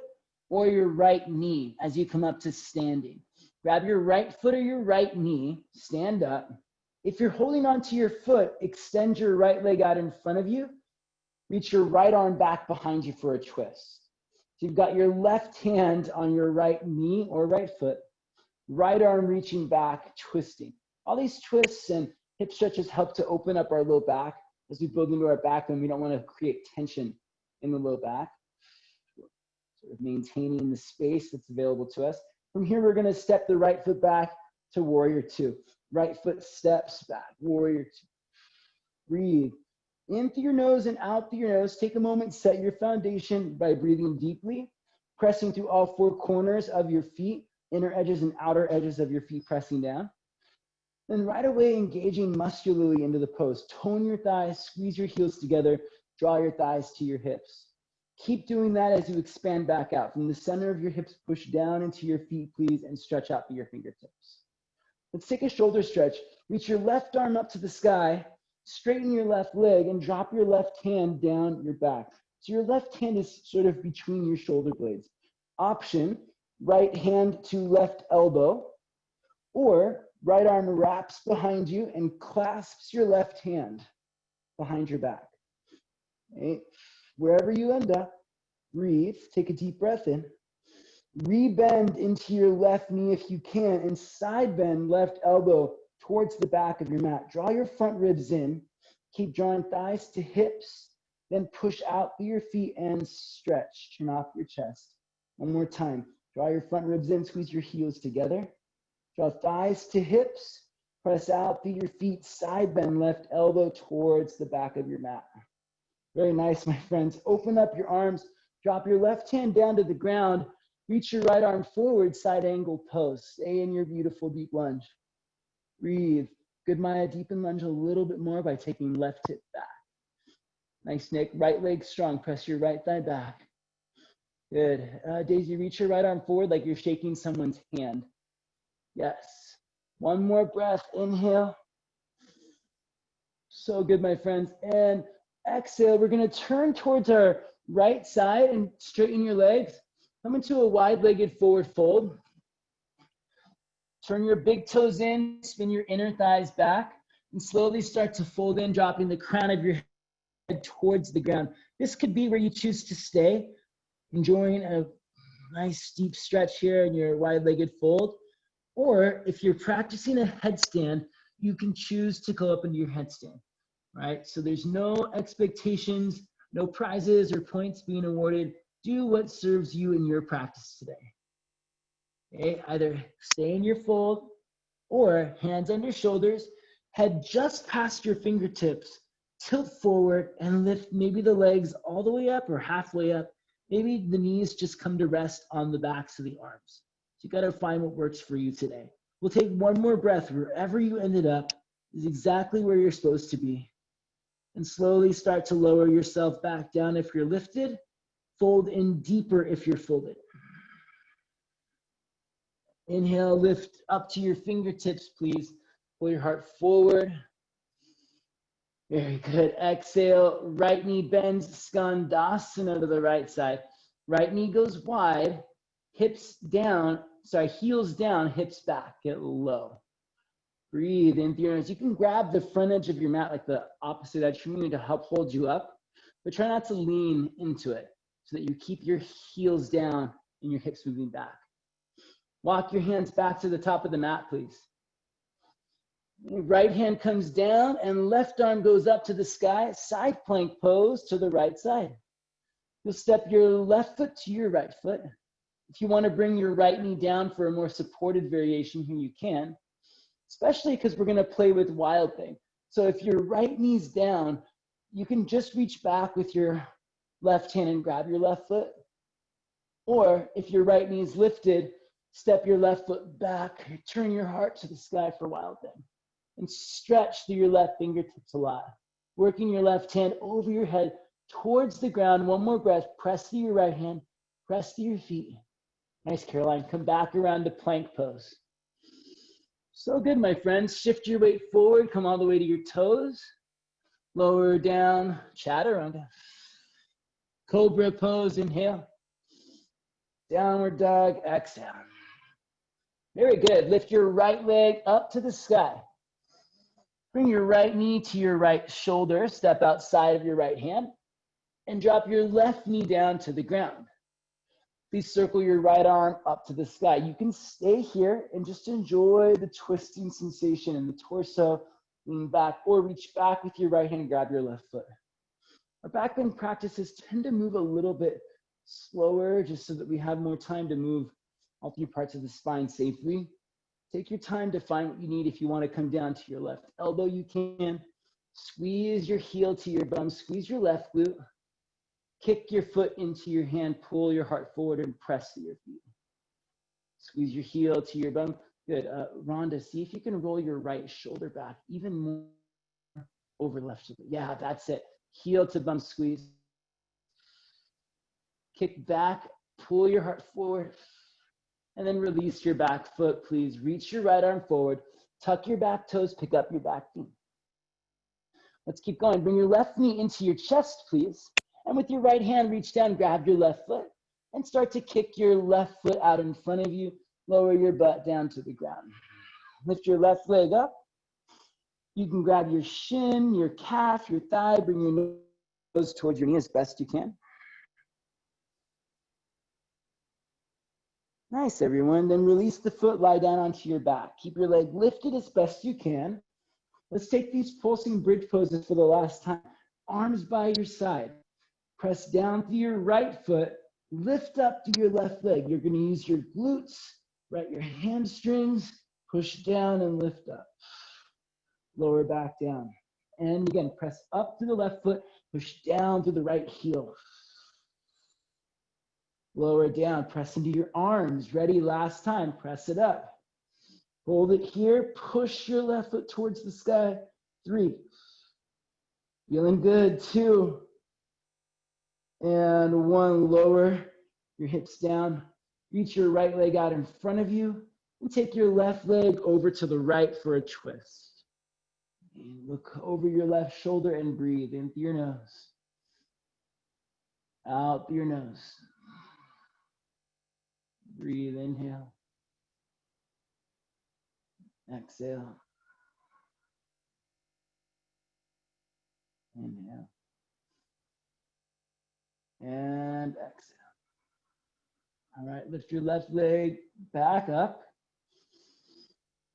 or your right knee as you come up to standing. Grab your right foot or your right knee, stand up. If you're holding onto your foot, extend your right leg out in front of you. Reach your right arm back behind you for a twist. So you've got your left hand on your right knee or right foot, right arm reaching back, twisting. All these twists and hip stretches help to open up our low back as we build into our back, and we don't want to create tension in the low back. Sort of maintaining the space that's available to us. From here, we're going to step the right foot back to warrior 2. Right foot steps back, warrior 2. Breathe in through your nose and out through your nose. Take a moment, set your foundation by breathing deeply, pressing through all four corners of your feet, inner edges and outer edges of your feet pressing down. Then right away, engaging muscularly into the pose. Tone your thighs, squeeze your heels together, draw your thighs to your hips. Keep doing that as you expand back out. From the center of your hips, push down into your feet, please, and stretch out through your fingertips. Let's take a shoulder stretch. Reach your left arm up to the sky, straighten your left leg, and drop your left hand down your back. So your left hand is sort of between your shoulder blades. Option, right hand to left elbow, or right arm wraps behind you and clasps your left hand behind your back. Okay. Wherever you end up, breathe, take a deep breath in. Rebend into your left knee if you can, and side bend left elbow towards the back of your mat. Draw your front ribs in. Keep drawing thighs to hips, then push out through your feet and stretch. Turn off your chest. One more time. Draw your front ribs in, squeeze your heels together. Draw thighs to hips, press out through your feet, side bend left elbow towards the back of your mat. Very nice, my friends. Open up your arms, drop your left hand down to the ground, reach your right arm forward, side angle pose. Stay in your beautiful deep lunge. Breathe. Good, Maya, deepen lunge a little bit more by taking left hip back. Nice, Nick. Right leg strong. Press your right thigh back. Good. Daisy, reach your right arm forward like you're shaking someone's hand. Yes. One more breath. Inhale. So good, my friends. And exhale. We're going to turn towards our right side and straighten your legs. Come into a wide-legged forward fold. Turn your big toes in, spin your inner thighs back, and slowly start to fold in, dropping the crown of your head towards the ground. This could be where you choose to stay, enjoying a nice deep stretch here in your wide-legged fold. Or if you're practicing a headstand, you can choose to go up into your headstand, right? So there's no expectations, no prizes or points being awarded. Do what serves you in your practice today. Okay, either stay in your fold or hands on your shoulders, head just past your fingertips, tilt forward and lift maybe the legs all the way up or halfway up. Maybe the knees just come to rest on the backs of the arms. So you got to find what works for you today. We'll take one more breath. Wherever you ended up is exactly where you're supposed to be. And slowly start to lower yourself back down if you're lifted. Fold in deeper if you're folded. Inhale, lift up to your fingertips, please. Pull your heart forward. Very good. Exhale, right knee bends, skandasana to the right side. Right knee goes wide, hips down, heels down, hips back, get low. Breathe in through your nose. You can grab the front edge of your mat like the opposite edge from you to help hold you up, but try not to lean into it so that you keep your heels down and your hips moving back. Walk your hands back to the top of the mat, please. Right hand comes down and left arm goes up to the sky, side plank pose to the right side. You'll step your left foot to your right foot. If you want to bring your right knee down for a more supported variation here, you can, especially because we're going to play with wild thing. So if your right knee's down, you can just reach back with your left hand and grab your left foot. Or if your right knee is lifted, step your left foot back, turn your heart to the sky for wild thing. And stretch through your left fingertips a lot. Working your left hand over your head towards the ground. One more breath. Press through your right hand. Press through your feet. Nice, Caroline. Come back around to plank pose. So good, my friends. Shift your weight forward. Come all the way to your toes. Lower down. Chaturanga. Cobra pose. Inhale. Downward dog. Exhale. Very good. Lift your right leg up to the sky. Bring your right knee to your right shoulder, step outside of your right hand, and drop your left knee down to the ground. Please circle your right arm up to the sky. You can stay here and just enjoy the twisting sensation in the torso, lean back, or reach back with your right hand and grab your left foot. Our back bend practices tend to move a little bit slower just so that we have more time to move all three parts of the spine safely. Take your time to find what you need. If you want to come down to your left elbow, you can. Squeeze your heel to your bum, squeeze your left glute. Kick your foot into your hand, pull your heart forward and press to your feet. Squeeze your heel to your bum. Good. Rhonda, see if you can roll your right shoulder back even more over left shoulder. Yeah, that's it. Heel to bum squeeze. Kick back, pull your heart forward, and then release your back foot, please. Reach your right arm forward, tuck your back toes, pick up your back knee. Let's keep going. Bring your left knee into your chest, please. And with your right hand, reach down, grab your left foot, and start to kick your left foot out in front of you. Lower your butt down to the ground. Lift your left leg up. You can grab your shin, your calf, your thigh. Bring your nose towards your knee as best you can. Nice, everyone. Then release the foot, lie down onto your back. Keep your leg lifted as best you can. Let's take these pulsing bridge poses for the last time. Arms by your side. Press down through your right foot. Lift up to your left leg. You're going to use your glutes, right? Your hamstrings. Push down and lift up. Lower back down. And again, press up to the left foot. Push down to the right heel. Lower down. Press into your arms. Ready? Last time. Press it up. Hold it here. Push your left foot towards the sky. 3. Feeling good. 2. And 1. Lower your hips down. Reach your right leg out in front of you. And take your left leg over to the right for a twist. And look over your left shoulder and breathe in through your nose. Out through your nose. Breathe, inhale. Exhale. Inhale. And exhale. All right, lift your left leg back up.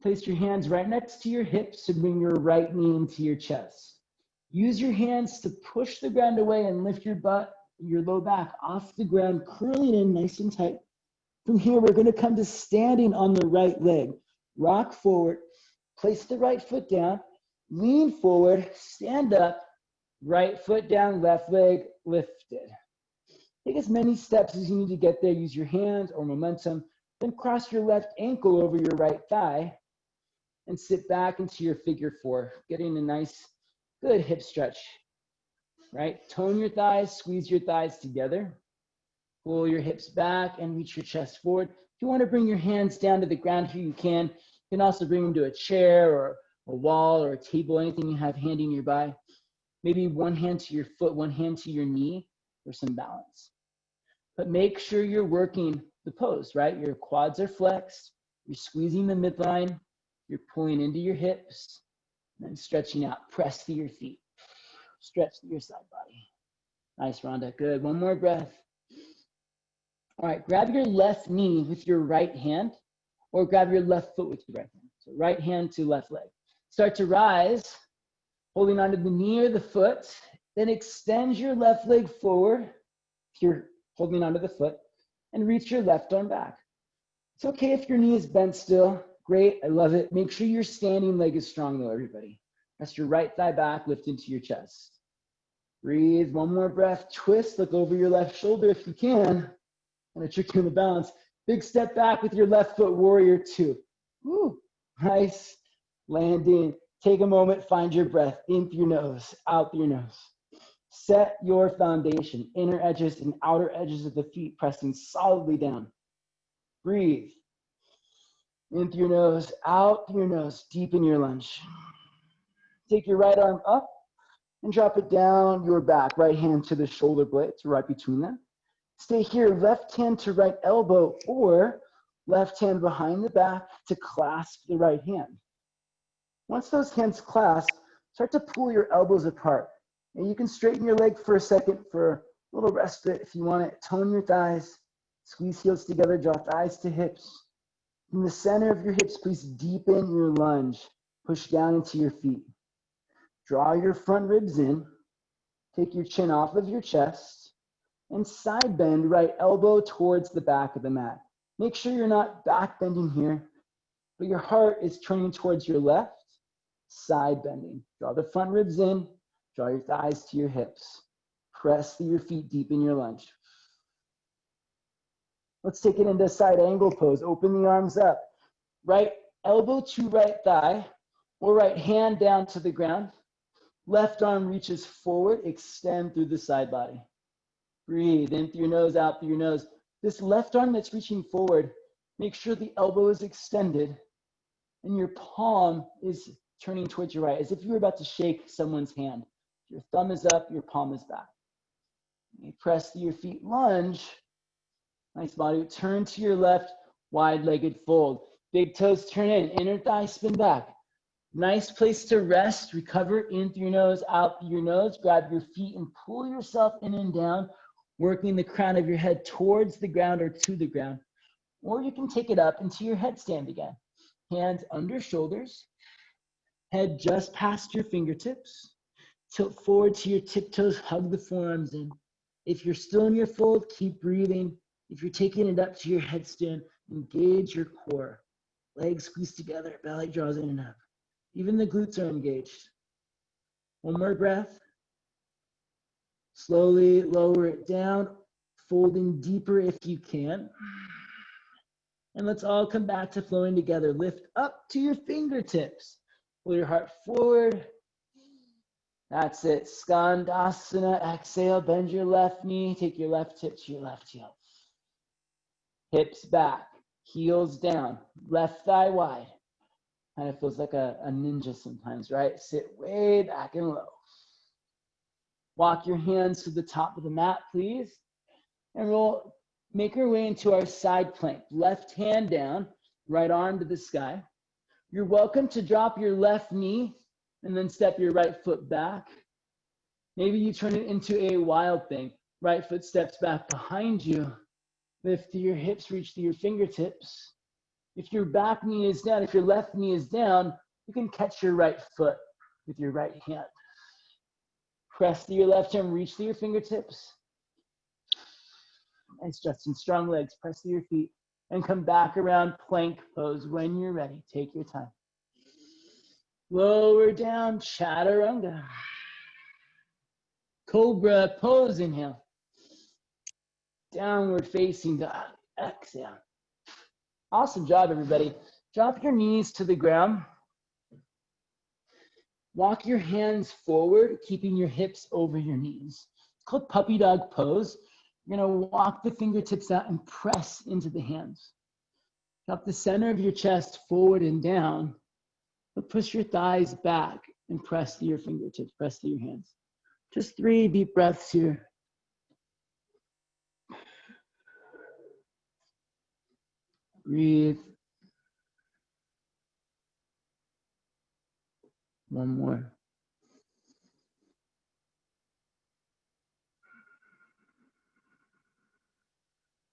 Place your hands right next to your hips and bring your right knee into your chest. Use your hands to push the ground away and lift your butt, your low back off the ground, curling in nice and tight. From here, we're going to come to standing on the right leg. Rock forward, place the right foot down, lean forward, stand up, right foot down, left leg lifted. Take as many steps as you need to get there. Use your hands or momentum. Then cross your left ankle over your right thigh and sit back into your figure 4, getting a nice, good hip stretch. Right? Tone your thighs, squeeze your thighs together. Pull your hips back and reach your chest forward. If you want to bring your hands down to the ground here, you can. You can also bring them to a chair or a wall or a table, anything you have handy nearby. Maybe one hand to your foot, one hand to your knee for some balance. But make sure you're working the pose, right? Your quads are flexed. You're squeezing the midline. You're pulling into your hips and then stretching out. Press through your feet. Stretch through your side body. Nice, Rhonda. Good. One more breath. All right, grab your left knee with your right hand or grab your left foot with your right hand. So right hand to left leg. Start to rise, holding onto the knee or the foot. Then extend your left leg forward if you're holding onto the foot and reach your left arm back. It's okay if your knee is bent still. Great, I love it. Make sure your standing leg is strong though, everybody. Press your right thigh back, lift into your chest. Breathe, one more breath. Twist, look over your left shoulder if you can. And a trick in the balance. Big step back with your left foot, warrior 2. Woo, nice. Landing. Take a moment, find your breath. In through your nose, out through your nose. Set your foundation. Inner edges and outer edges of the feet pressing solidly down. Breathe. In through your nose, out through your nose. Deepen your lunge. Take your right arm up and drop it down your back. Right hand to the shoulder blades, right between them. Stay here, left hand to right elbow or left hand behind the back to clasp the right hand. Once those hands clasp, start to pull your elbows apart. And you can straighten your leg for a second for a little respite if you want it. Tone your thighs, squeeze heels together, draw thighs to hips. In the center of your hips, please deepen your lunge. Push down into your feet. Draw your front ribs in. Take your chin off of your chest. And side bend right elbow towards the back of the mat. Make sure you're not back bending here, but your heart is turning towards your left. side bending. Draw the front ribs in, draw your thighs to your hips. Press through your feet deep in your lunge. Let's take it into side angle pose. Open the arms up. Right elbow to right thigh, or right hand down to the ground. Left arm reaches forward, extend through the side body. Breathe in through your nose, out through your nose. This left arm that's reaching forward, make sure the elbow is extended and your palm is turning towards your right, as if you were about to shake someone's hand. Your thumb is up, your palm is back. You press through your feet, lunge. Nice body. Turn to your left, wide-legged fold. Big toes turn in, inner thigh spin back. Nice place to rest. Recover in through your nose, out through your nose. Grab your feet and pull yourself in and down, working the crown of your head towards the ground or to the ground. Or you can take it up into your headstand again. Hands under shoulders, head just past your fingertips. Tilt forward to your tiptoes, hug the forearms in. If you're still in your fold, keep breathing. If you're taking it up to your headstand, engage your core. Legs squeeze together, belly draws in and up. Even the glutes are engaged. One more breath. Slowly lower it down, folding deeper if you can. And let's all come back to flowing together. Lift up to your fingertips. Pull your heart forward. That's it. Skandasana. Exhale, bend your left knee. Take your left hip to your left heel. Hips back, heels down, left thigh wide. Kind of feels like a ninja sometimes, right? Sit way back and low. Walk your hands to the top of the mat, please. And we'll make our way into our side plank. Left hand down, right arm to the sky. You're welcome to drop your left knee and then step your right foot back. Maybe you turn it into a wild thing. Right foot steps back behind you. Lift through your hips, reach through your fingertips. If your back knee is down, if your left knee is down, you can catch your right foot with your right hand. Press through your left arm, reach through your fingertips. Nice, Justin, strong legs. Press through your feet and come back around plank pose when you're ready. Take your time. Lower down, Chaturanga. Cobra pose, inhale. Downward facing dog, exhale. Awesome job, everybody. Drop your knees to the ground. Walk your hands forward, keeping your hips over your knees. It's called puppy dog pose. You're gonna walk the fingertips out and press into the hands. Drop the center of your chest forward and down, but push your thighs back and press through your fingertips, press through your hands. Just 3 deep breaths here. Breathe. One more.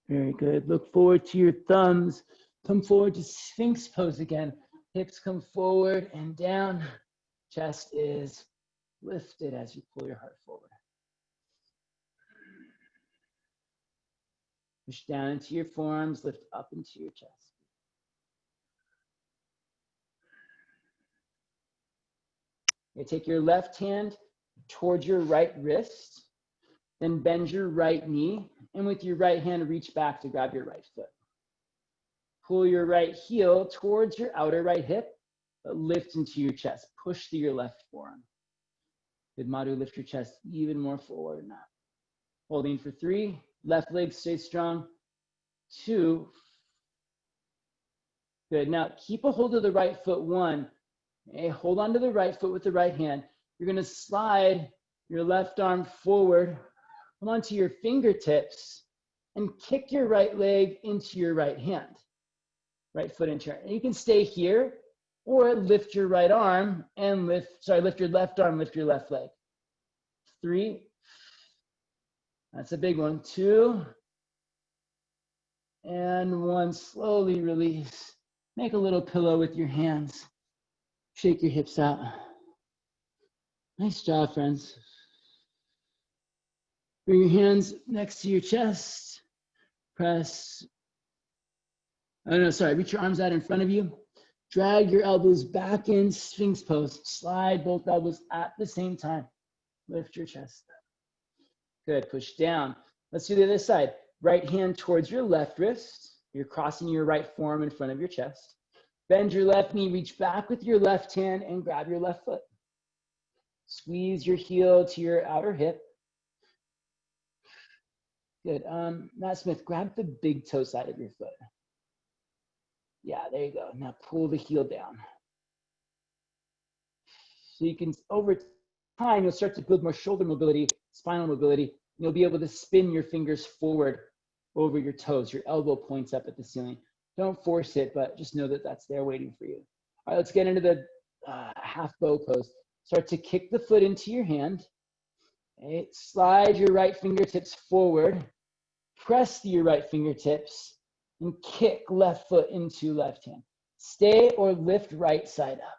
Very good. Look forward to your thumbs. Come forward to Sphinx Pose again. Hips come forward and down. Chest is lifted as you pull your heart forward. Push down into your forearms, lift up into your chest. You take your left hand towards your right wrist, then bend your right knee, and with your right hand, reach back to grab your right foot. Pull your right heel towards your outer right hip, but lift into your chest. Push through your left forearm. Good, Madhu, lift your chest even more forward now. Holding for 3, left leg stay strong. 2. Good, now keep a hold of the right foot. 1. Okay, hold on to the right foot with the right hand. You're gonna slide your left arm forward, hold on to your fingertips, and kick your right leg into your right hand. Right foot in turn. And you can stay here, or lift your right arm and lift your left arm, lift your left leg. 3. That's a big one. 2. And 1. Slowly release. Make a little pillow with your hands. Shake your hips out. Nice job, friends. Bring your hands next to your chest. Press. Reach your arms out in front of you. Drag your elbows back in Sphinx Pose. Slide both elbows at the same time. Lift your chest. Good, push down. Let's do the other side. Right hand towards your left wrist. You're crossing your right forearm in front of your chest. Bend your left knee, reach back with your left hand and grab your left foot. Squeeze your heel to your outer hip. Good. Matt Smith, grab the big toe side of your foot. Yeah, there you go. Now pull the heel down. So you can, over time, you'll start to build more shoulder mobility, spinal mobility. You'll be able to spin your fingers forward over your toes. Your elbow points up at the ceiling. Don't force it, but just know that that's there waiting for you. All right, let's get into the half bow pose. Start to kick the foot into your hand. Okay, slide your right fingertips forward. Press your right fingertips and kick left foot into left hand. Stay or lift right side up.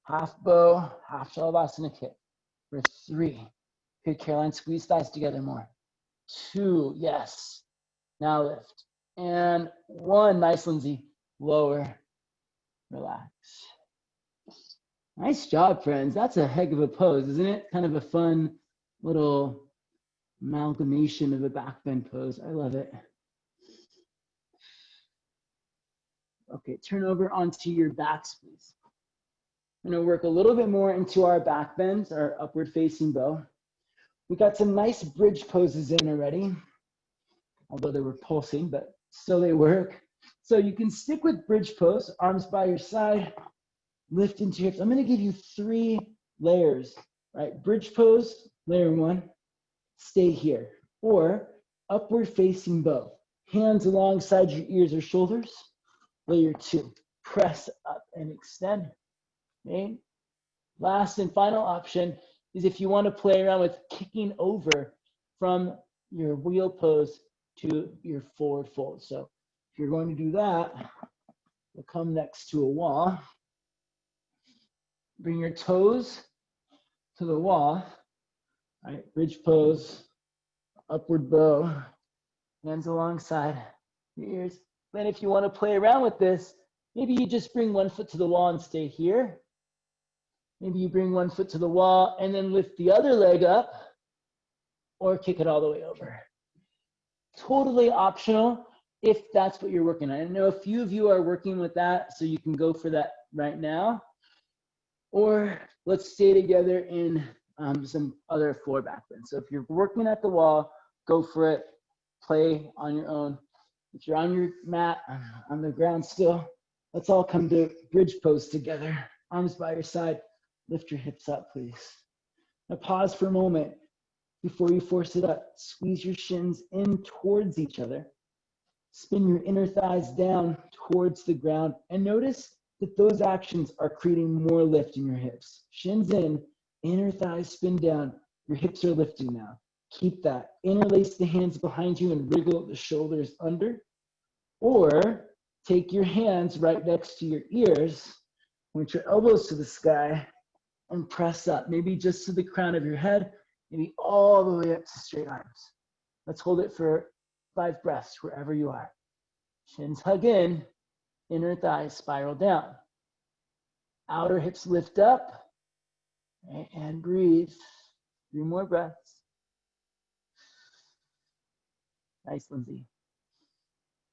Half bow, half Shavasana kick. For 3. Good, Caroline, squeeze thighs together more. 2, yes. Now lift. And 1, nice, Lindsay. Lower, relax. Nice job, friends. That's a heck of a pose, isn't it? Kind of a fun little amalgamation of a back bend pose. I love it. Okay, turn over onto your backs, please. I'm gonna work a little bit more into our back bends, our upward facing bow. We got some nice bridge poses in already, although they were pulsing, but still they work. So you can stick with bridge pose, arms by your side, lift into hips. I'm gonna give you 3 layers, right? Bridge pose, layer 1, stay here. Or upward facing bow, hands alongside your ears or shoulders, layer 2, press up and extend. Okay. Last and final option is if you want to play around with kicking over from your wheel pose to your forward fold. So if you're going to do that, you'll come next to a wall. Bring your toes to the wall. All right, bridge pose, upward bow, hands alongside your ears. Then if you want to play around with this, maybe you just bring one foot to the wall and stay here. Maybe you bring one foot to the wall and then lift the other leg up, or kick it all the way over. Totally optional if that's what you're working on. I know a few of you are working with that, so you can go for that right now. Or let's stay together in some other floor back bends. So if you're working at the wall, go for it. Play on your own. If you're on your mat, on the ground still, let's all come to bridge pose together. Arms by your side. Lift your hips up, please. Now pause for a moment before you force it up. Squeeze your shins in towards each other. Spin your inner thighs down towards the ground. And notice that those actions are creating more lift in your hips. Shins in, inner thighs spin down. Your hips are lifting now. Keep that. Interlace the hands behind you and wriggle the shoulders under. Or take your hands right next to your ears. Point your elbows to the sky and press up. Maybe just to the crown of your head, maybe all the way up to straight arms. Let's hold it for 5 breaths wherever you are. Shins hug in, inner thighs spiral down. Outer hips lift up, and breathe. 3 more breaths. Nice, Lindsay.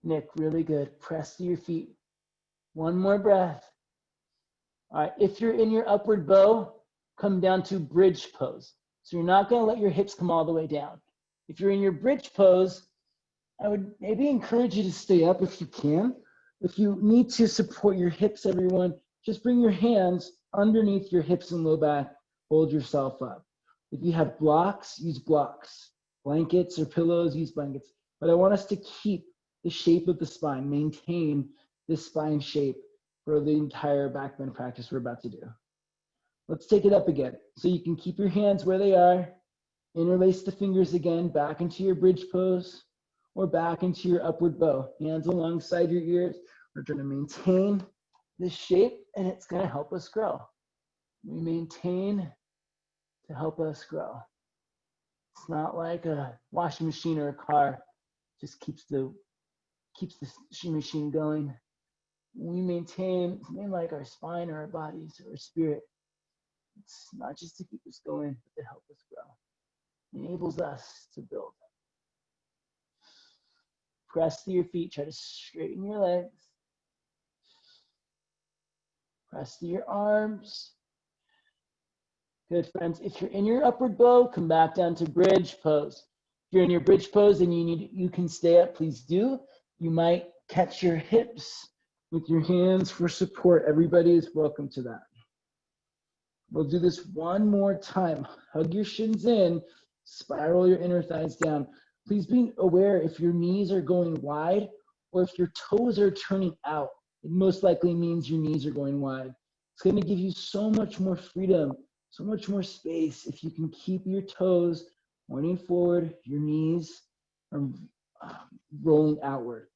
Nick, really good. Press to your feet. 1 more breath. All right, if you're in your upward bow, come down to bridge pose. So you're not gonna let your hips come all the way down. If you're in your bridge pose, I would maybe encourage you to stay up if you can. If you need to support your hips, everyone, just bring your hands underneath your hips and low back, hold yourself up. If you have blocks, use blocks. Blankets or pillows, use blankets. But I want us to keep the shape of the spine, maintain this spine shape for the entire back bend practice we're about to do. Let's take it up again. So you can keep your hands where they are, interlace the fingers again, back into your bridge pose, or back into your upward bow. Hands alongside your ears. We're gonna maintain this shape and it's gonna help us grow. We maintain to help us grow. It's not like a washing machine or a car. It just keeps the machine going. we maintain something like our spine or our bodies or our spirit. It's not just to keep us going, but to help us grow. It enables us to build. Press through your feet. Try to straighten your legs. Press through your arms. Good, friends. If you're in your upward bow, come back down to bridge pose. If you're in your bridge pose and you can stay up, please do. You might catch your hips with your hands for support. Everybody is welcome to that. We'll do this one more time. Hug your shins in, spiral your inner thighs down. Please be aware if your knees are going wide or if your toes are turning out. It most likely means your knees are going wide. It's going to give you so much more freedom, so much more space if you can keep your toes pointing forward, your knees are rolling outward.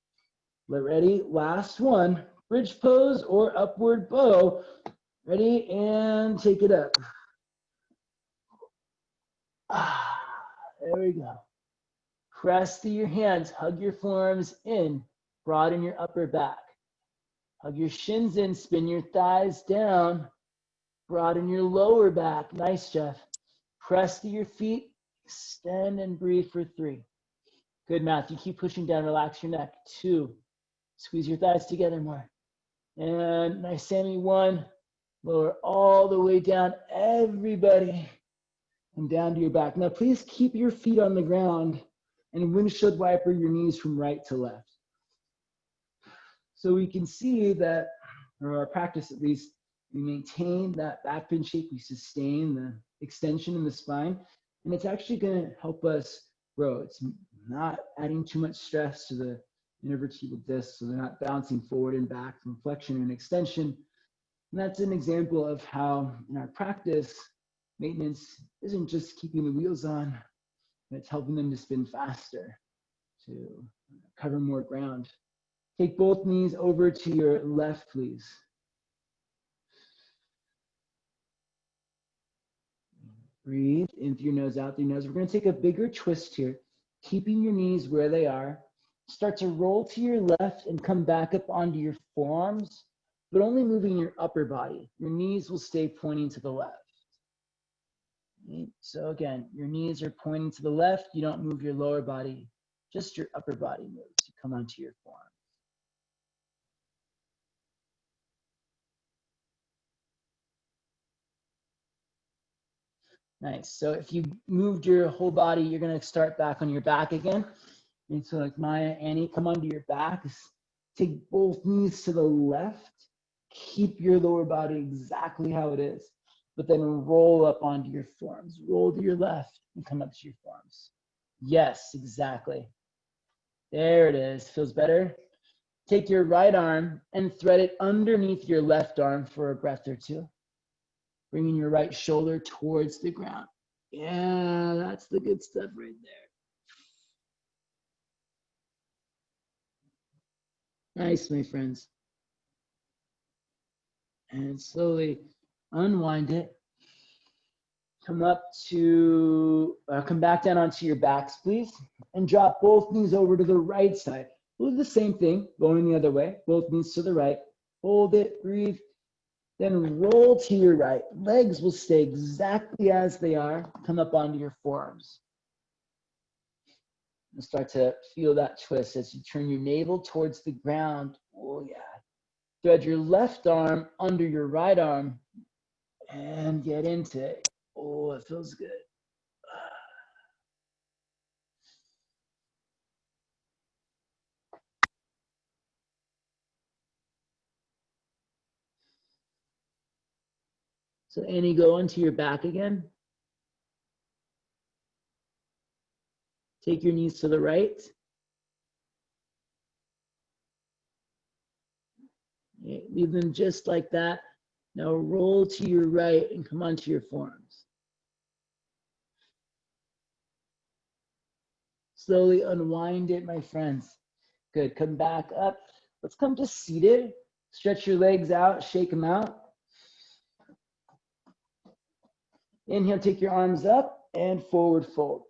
Ready? Last one. Bridge pose or upward bow. Ready? And take it up. There we go. Press through your hands. Hug your forearms in. Broaden your upper back. Hug your shins in. Spin your thighs down. Broaden your lower back. Nice, Jeff. Press through your feet. Extend and breathe for 3. Good, Matthew. Keep pushing down. Relax your neck. 2. Squeeze your thighs together more. And nice, Sammy. 1. Lower all the way down. Everybody. And down to your back. Now, please keep your feet on the ground and windshield wiper your knees from right to left. So we can see that, or our practice at least, we maintain that back bend shape, we sustain the extension in the spine, and it's actually going to help us grow. It's not adding too much stress to the intervertebral discs, so they're not bouncing forward and back from flexion and extension. And that's an example of how in our practice, maintenance isn't just keeping the wheels on, it's helping them to spin faster, to cover more ground. Take both knees over to your left, please. Breathe in through your nose, out through your nose. We're going to take a bigger twist here, keeping your knees where they are. Start to roll to your left and come back up onto your forearms, but only moving your upper body. Your knees will stay pointing to the left. So again, your knees are pointing to the left. You don't move your lower body, just your upper body moves. You come onto your forearm. Nice. So if you moved your whole body, you're going to start back on your back again. And so like Maya, Annie, come onto your back. Take both knees to the left. Keep your lower body exactly how it is. But then roll up onto your forearms. Roll to your left and come up to your forearms. Yes, exactly. There it is. Feels better? Take your right arm and thread it underneath your left arm for a breath or 2. Bringing your right shoulder towards the ground. Yeah, that's the good stuff right there. Nice, my friends. And slowly unwind it. Come up to, come back down onto your backs, please. And drop both knees over to the right side. We'll do the same thing, going the other way. Both knees to the right. Hold it, breathe. Then roll to your right. Legs will stay exactly as they are. Come up onto your forearms. And start to feel that twist as you turn your navel towards the ground. Oh, yeah. Thread your left arm under your right arm and get into it. Oh, it feels good. So Annie, go into your back again. Take your knees to the right. Leave them just like that. Now roll to your right and come onto your forearms. Slowly unwind it, my friends. Good, come back up. Let's come to seated. Stretch your legs out, shake them out. Inhale, take your arms up and forward fold.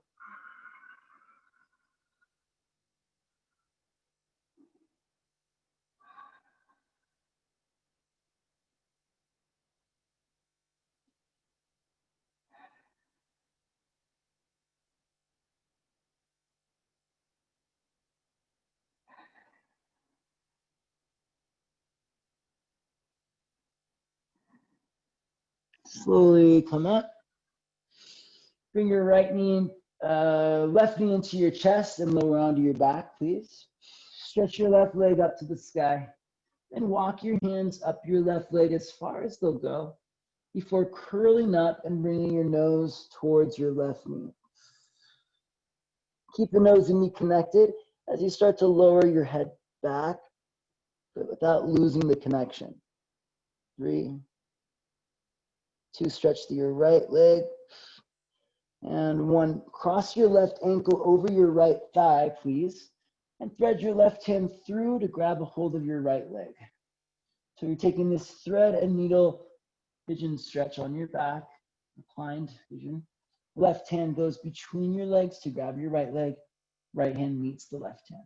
Slowly come up. Bring your left knee into your chest and lower onto your back, please. Stretch your left leg up to the sky. And walk your hands up your left leg as far as they'll go before curling up and bringing your nose towards your left knee. Keep the nose and knee connected as you start to lower your head back, but without losing the connection. 3, 2, stretch to your right leg. And 1, cross your left ankle over your right thigh, please, and thread your left hand through to grab a hold of your right leg. So you're taking this thread and needle pigeon stretch on your back, reclined pigeon. Left hand goes between your legs to grab your right leg. Right hand meets the left hand.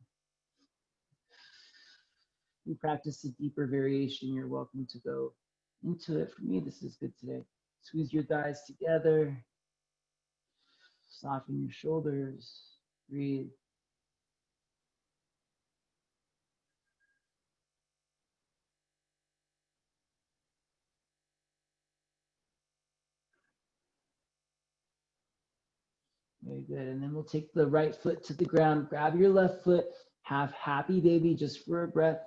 You practice a deeper variation, you're welcome to go into it. For me, this is good today. Squeeze your thighs together. Soften your shoulders. Breathe. Very good. And then we'll take the right foot to the ground. Grab your left foot. Have happy baby just for a breath.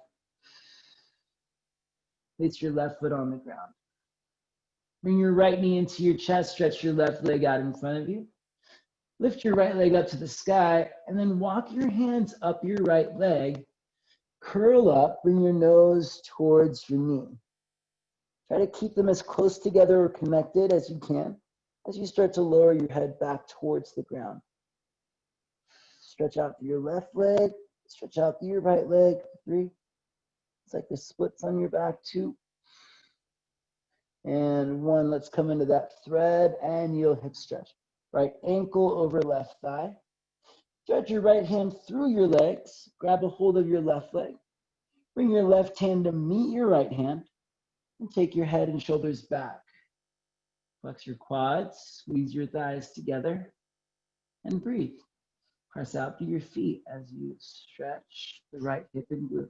Place your left foot on the ground. Bring your right knee into your chest. Stretch your left leg out in front of you. Lift your right leg up to the sky. And then walk your hands up your right leg. Curl up. Bring your nose towards your knee. Try to keep them as close together or connected as you can as you start to lower your head back towards the ground. Stretch out through your left leg, stretch out through your right leg. 3. It's like the splits on your back. 2. And 1, let's come into that thread and you'll hip stretch. Right ankle over left thigh. Stretch your right hand through your legs, grab a hold of your left leg. Bring your left hand to meet your right hand and take your head and shoulders back. Flex your quads, squeeze your thighs together, and breathe. Press out through your feet as you stretch the right hip and glute.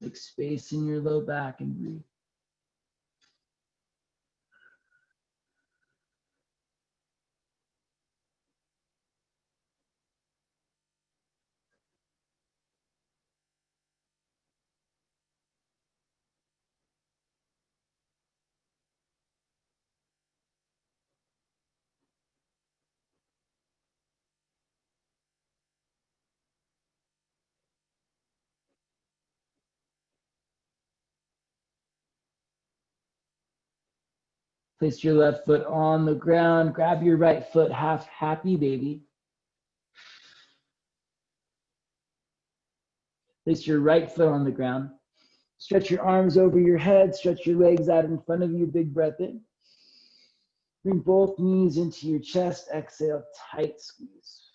Make space in your low back and breathe. Place your left foot on the ground. Grab your right foot, half happy baby. Place your right foot on the ground. Stretch your arms over your head. Stretch your legs out in front of you. Big breath in. Bring both knees into your chest. Exhale, tight squeeze.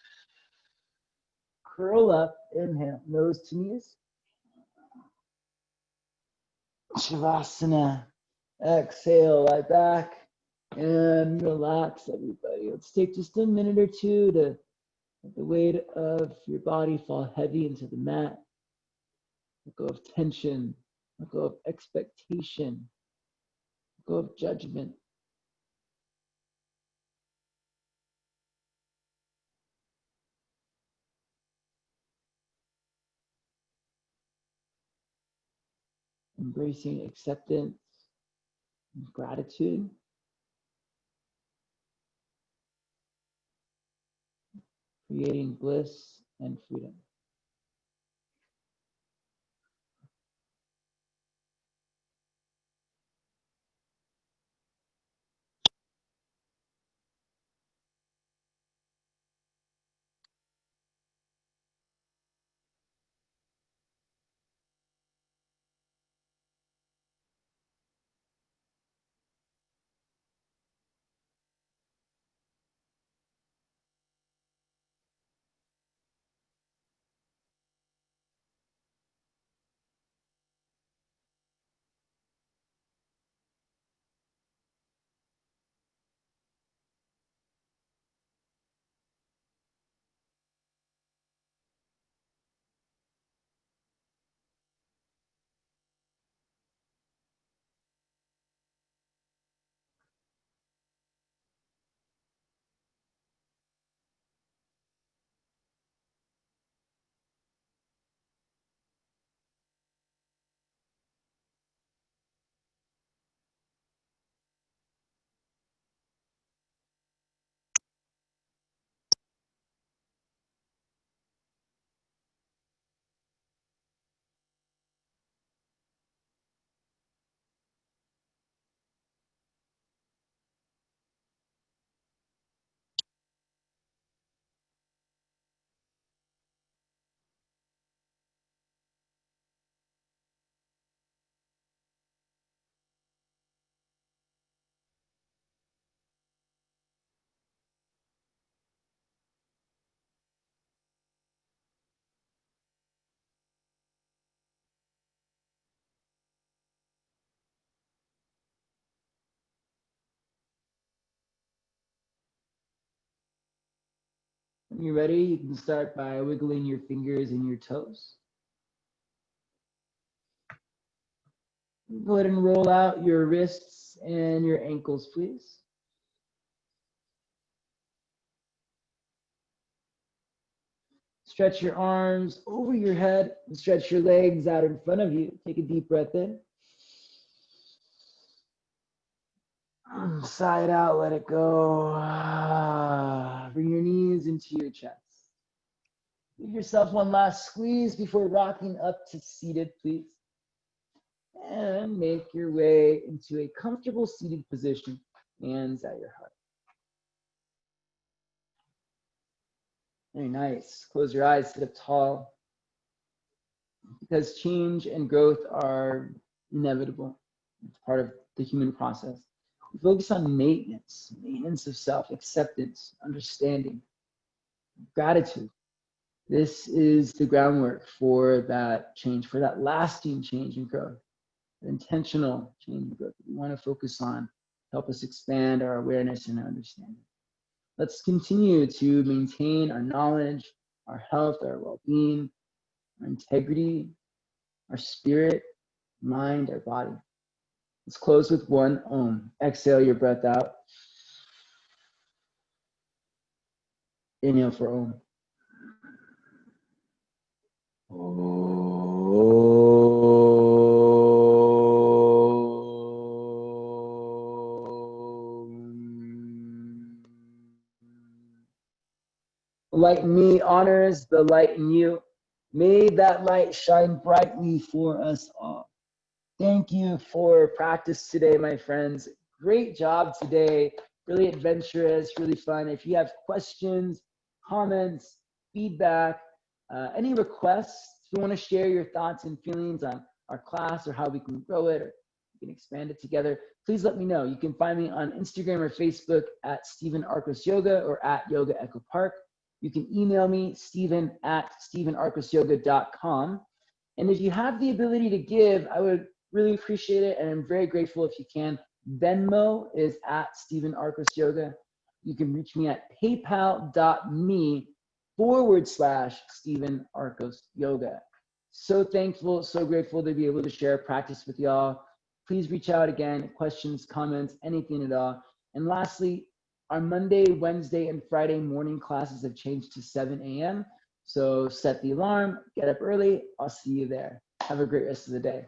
Curl up. Inhale, nose to knees. Shavasana. Exhale, lie back and relax, everybody. Let's take just a minute or two to let the weight of your body fall heavy into the mat. Let go of tension. Let go of expectation. Let go of judgment. Embracing acceptance and gratitude. Creating bliss and freedom. When you're ready, you can start by wiggling your fingers and your toes. Go ahead and roll out your wrists and your ankles, please. Stretch your arms over your head and stretch your legs out in front of you. Take a deep breath in. Sigh it out, let it go. Bring your knees into your chest. Give yourself one last squeeze before rocking up to seated, please. And make your way into a comfortable seated position, hands at your heart. Very nice. Close your eyes, sit up tall. Because change and growth are inevitable. It's part of the human process. We focus on maintenance of self, acceptance, understanding, gratitude. This is the groundwork for that change, for that lasting change and growth, intentional change and growth that we want to focus on, help us expand our awareness and our understanding. Let's continue to maintain our knowledge, our health, our well-being, our integrity, our spirit, mind, our body. Let's close with one Om. Exhale your breath out. Inhale for Om. The light in me honors the light in you. May that light shine brightly for us all. Thank you for practice today, my friends. Great job today. Really adventurous, really fun. If you have questions, comments, feedback, any requests, if you want to share your thoughts and feelings on our class or how we can grow it or we can expand it together, please let me know. You can find me on Instagram or Facebook at Stephen Arcos Yoga or at Yoga Echo Park. You can email me, steven@stevenarcosyoga.com. And if you have the ability to give, I would really appreciate it. And I'm very grateful if you can. Venmo is at Stephen Arcos Yoga. You can reach me at paypal.me/Stephen Arcos Yoga. So thankful, so grateful to be able to share practice with y'all. Please reach out again, questions, comments, anything at all. And lastly, our Monday, Wednesday, and Friday morning classes have changed to 7 a.m. So set the alarm, get up early. I'll see you there. Have a great rest of the day.